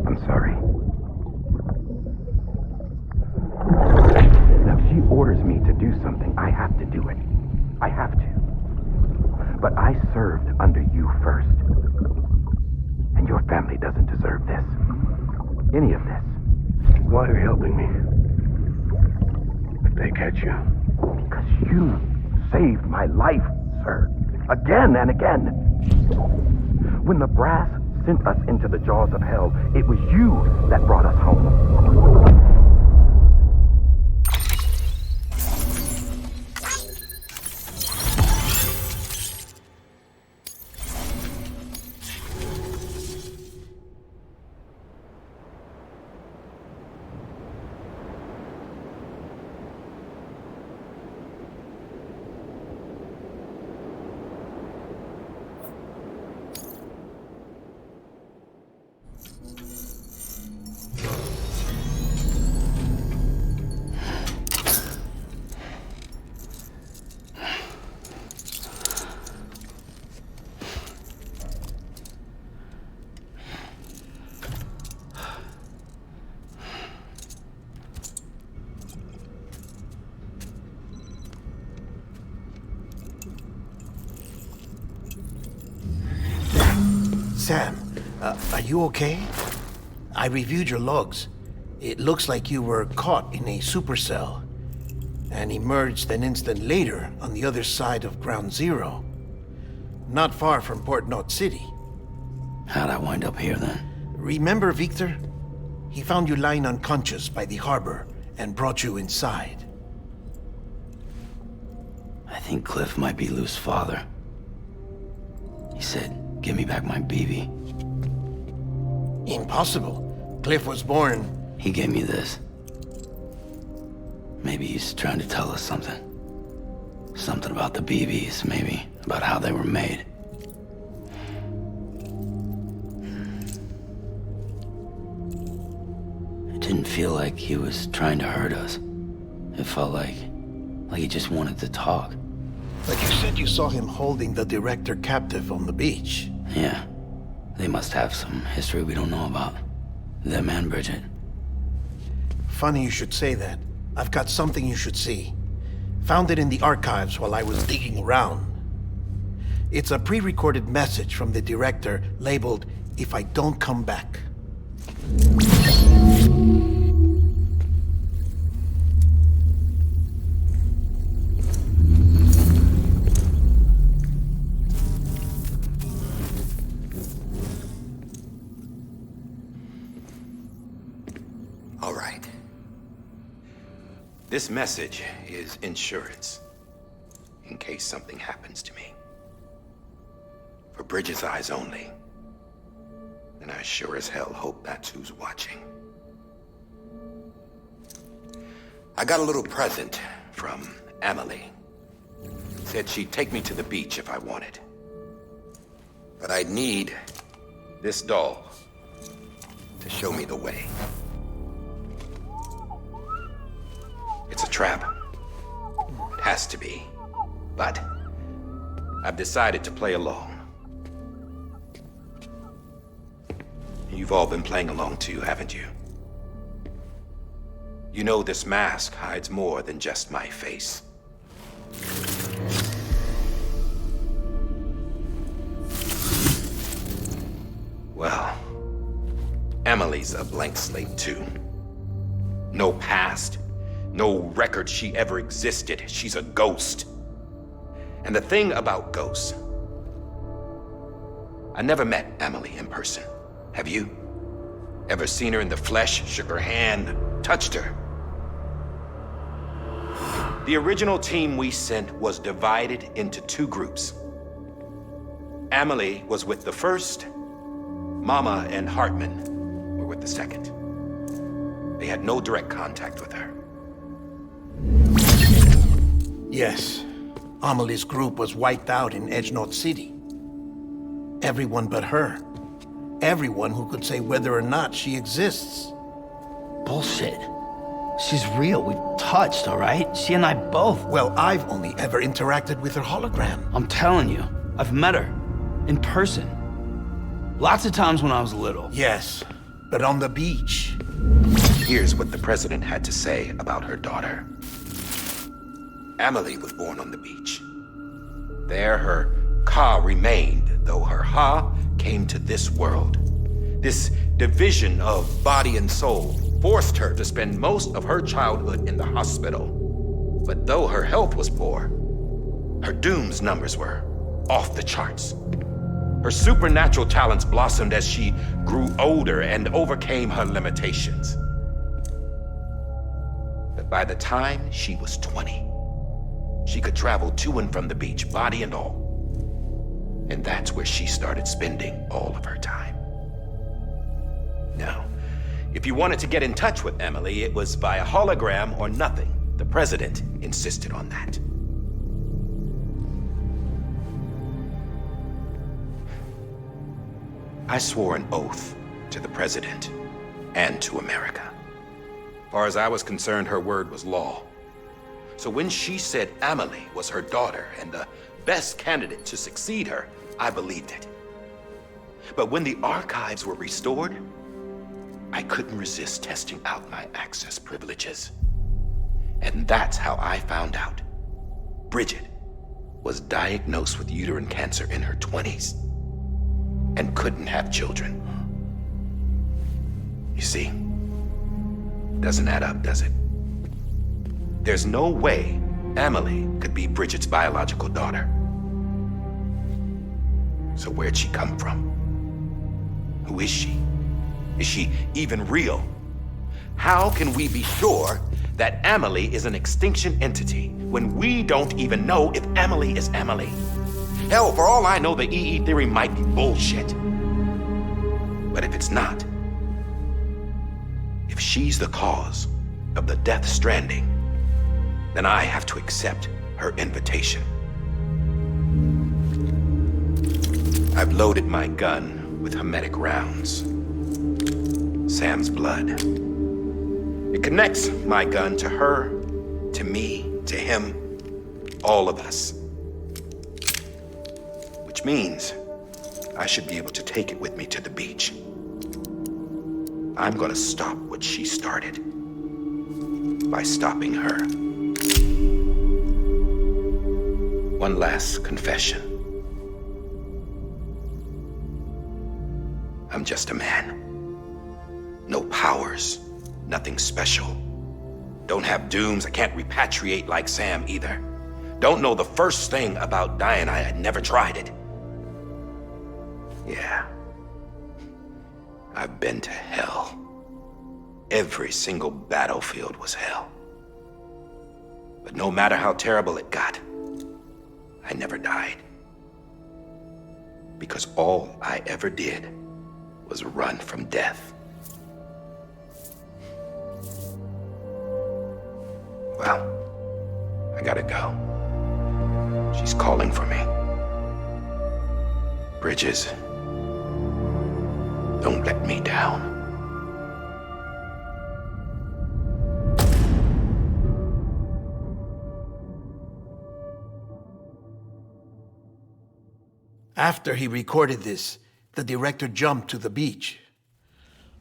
I'm sorry. Now, if she orders me to do something, I have to do it. I have to. But I served under you first. And your family doesn't deserve this. Any of this. Why are you helping me? If they catch you. Because you saved my life, sir. Again and again. When the brass sent us into the jaws of hell, it was you that brought us home. Sam, are you okay? I reviewed your logs. It looks like you were caught in a supercell and emerged an instant later on the other side of Ground Zero. Not far from Port Knot City. How'd I wind up here then? Remember Victor? He found you lying unconscious by the harbor and brought you inside. think Cliff might be Lou's father. He said, give me back my BB. Impossible. Cliff was born... He gave me this. Maybe he's trying to tell us something. Something about the BBs, maybe. About how they were made. It didn't feel like he was trying to hurt us. It felt like he just wanted to talk. But you said you saw him holding the director captive on the beach. Yeah. They must have some history we don't know about. Them and Bridget. Funny you should say that. I've got something you should see. Found it in the archives while I was digging around. It's a pre-recorded message from the director labeled, "If I don't come back." All right. This message is insurance, in case something happens to me. For Bridget's eyes only. And I sure as hell hope that's who's watching. I got a little present from Emily. Said she'd take me to the beach if I wanted. But I'd need this doll to show me the way. It's a trap. It has to be. But I've decided to play along. You've all been playing along too, haven't you? You know this mask hides more than just my face. Well, Emily's a blank slate too. No past. No record she ever existed. She's a ghost. And the thing about ghosts, I never met Emily in person. Have you? Ever seen her in the flesh, shook her hand, touched her? The original team we sent was divided into two groups. Emily was with the first. Mama and Hartman were with the second. They had no direct contact with her. Yes. Amelie's group was wiped out in Edgenorth City. Everyone but her. Everyone who could say whether or not she exists. Bullshit. She's real. We've touched, all right? She and I both. Well, I've only ever interacted with her hologram. I'm telling you, I've met her. In person. Lots of times when I was little. Yes, but on the beach. Here's what the president had to say about her daughter. Emily was born on the beach. There her Ka remained, though her Ha came to this world. This division of body and soul forced her to spend most of her childhood in the hospital. But though her health was poor, her Doom's numbers were off the charts. Her supernatural talents blossomed as she grew older and overcame her limitations. But by the time she was 20, she could travel to and from the beach, body and all. And that's where she started spending all of her time. Now, if you wanted to get in touch with Emily, it was via hologram or nothing. The president insisted on that. I swore an oath to the president and to America. As far as I was concerned, her word was law. So when she said Emily was her daughter and the best candidate to succeed her, I believed it. But when the archives were restored, I couldn't resist testing out my access privileges. And that's how I found out Bridget was diagnosed with uterine cancer in her 20s and couldn't have children. You see, doesn't add up, does it? There's no way Emily could be Bridget's biological daughter. So where'd she come from? Who is she? Is she even real? How can we be sure that Amelie is an extinction entity when we don't even know if Amelie is Amelie? Hell, for all I know, the EE theory might be bullshit. But if it's not, if she's the cause of the death stranding, then I have to accept her invitation. I've loaded my gun with hermetic rounds. Sam's blood. It connects my gun to her, to me, to him, all of us. Which means I should be able to take it with me to the beach. I'm gonna stop what she started by stopping her. One last confession. I'm just a man. No powers, nothing special. Don't have dooms, I can't repatriate like Sam either. Don't know the first thing about dying, I had never tried it. Yeah. I've been to hell. Every single battlefield was hell. But no matter how terrible it got, I never died. Because all I ever did was run from death. Well, I gotta go. She's calling for me. Bridges, don't let me down. After he recorded this, the director jumped to the beach.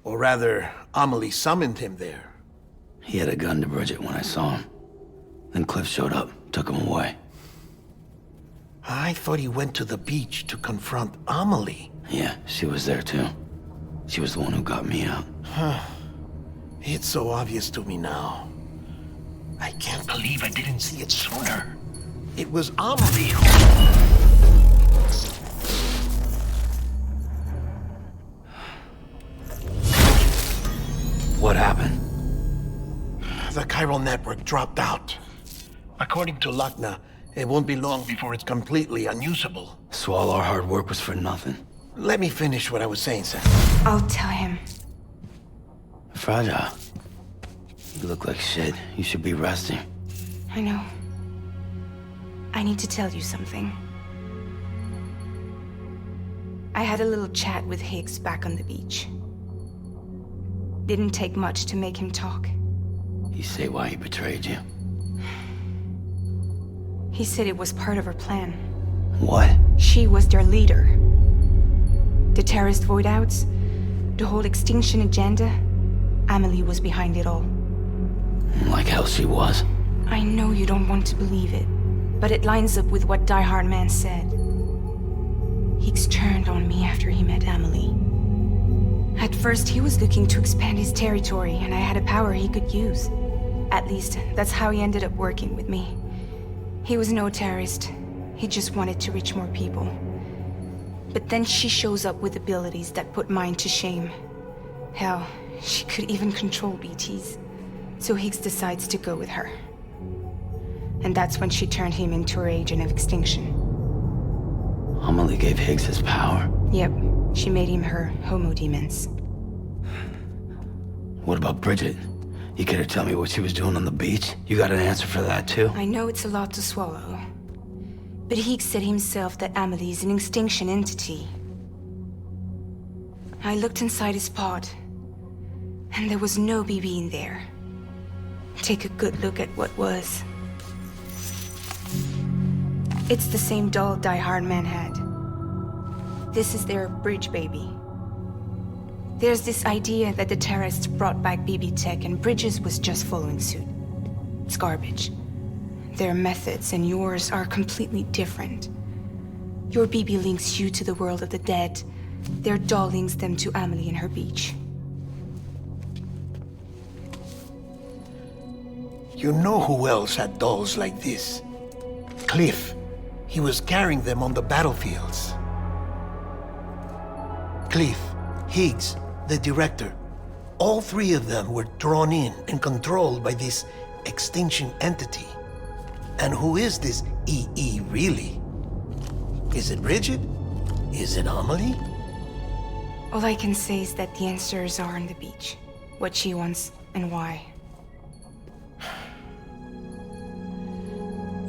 Or rather, Amelie summoned him there. He had a gun to Bridget when I saw him. Then Cliff showed up, took him away. I thought he went to the beach to confront Amelie. Yeah, she was there too. She was the one who got me out. It's so obvious to me now. I can't believe I didn't see it sooner. It was Amelie who... What happened? The chiral network dropped out. According to Lakna, it won't be long before it's completely unusable. So all our hard work was for nothing. Let me finish what I was saying, Sam. I'll tell him. Fragile. You look like shit. You should be resting. I know. I need to tell you something. I had a little chat with Higgs back on the beach. Didn't take much to make him talk. You say why he betrayed you? He said it was part of her plan. What? She was their leader. The terrorist voidouts, the whole extinction agenda, Amelie was behind it all. Like hell she was. I know you don't want to believe it, but it lines up with what Die Hard Man said. Higgs turned on me after he met Amelie. At first, he was looking to expand his territory, and I had a power he could use. At least, that's how he ended up working with me. He was no terrorist. He just wanted to reach more people. But then she shows up with abilities that put mine to shame. Hell, she could even control BTs. So Higgs decides to go with her. And that's when she turned him into her agent of extinction. Amelie gave Higgs his power? Yep. She made him her homo demons. What about Bridget? You care to tell me what she was doing on the beach? You got an answer for that too? I know it's a lot to swallow. But Higgs said himself that Amelie is an extinction entity. I looked inside his pod, and there was no BB in there. Take a good look at what was. It's the same doll Die Hard Man had. This is their bridge baby. There's this idea that the terrorists brought back BB tech and Bridges was just following suit. It's garbage. Their methods and yours are completely different. Your BB links you to the world of the dead. Their doll links them to Amelie and her beach. You know who else had dolls like this? Cliff. He was carrying them on the battlefields. Cliff, Higgs, the director. all three of them were drawn in and controlled by this extinction entity. And who is this EE really? Is it Bridget? Is it Amelie? All I can say is that the answers are on the beach. What she wants and why.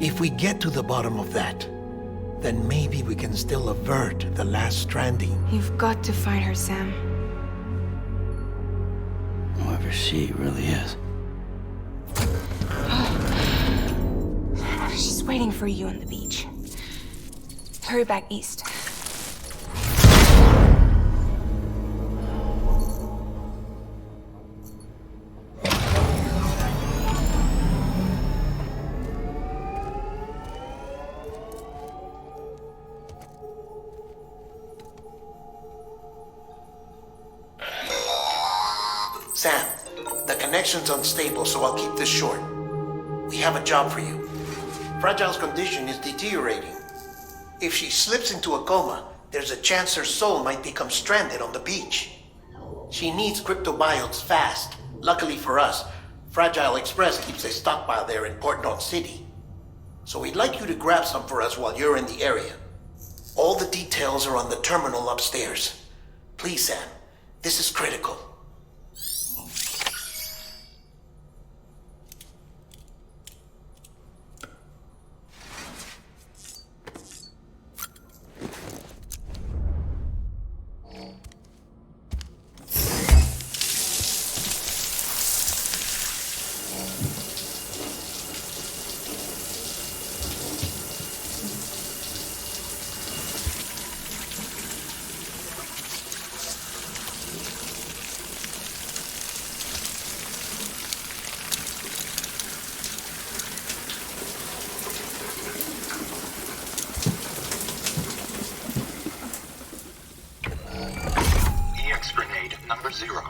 If we get to the bottom of that, then maybe we can still avert the last stranding. You've got to find her, Sam. Whoever she really is. She's waiting for you on the beach. Hurry back east. Sam, the connection's unstable, so I'll keep this short. We have a job for you. Fragile's condition is deteriorating. If she slips into a coma, there's a chance her soul might become stranded on the beach. She needs cryptobiotes fast. Luckily for us, Fragile Express keeps a stockpile there in Port North City. So we'd like you to grab some for us while you're in the area. All the details are on the terminal upstairs. Please, Sam, this is critical. Grenade number 0.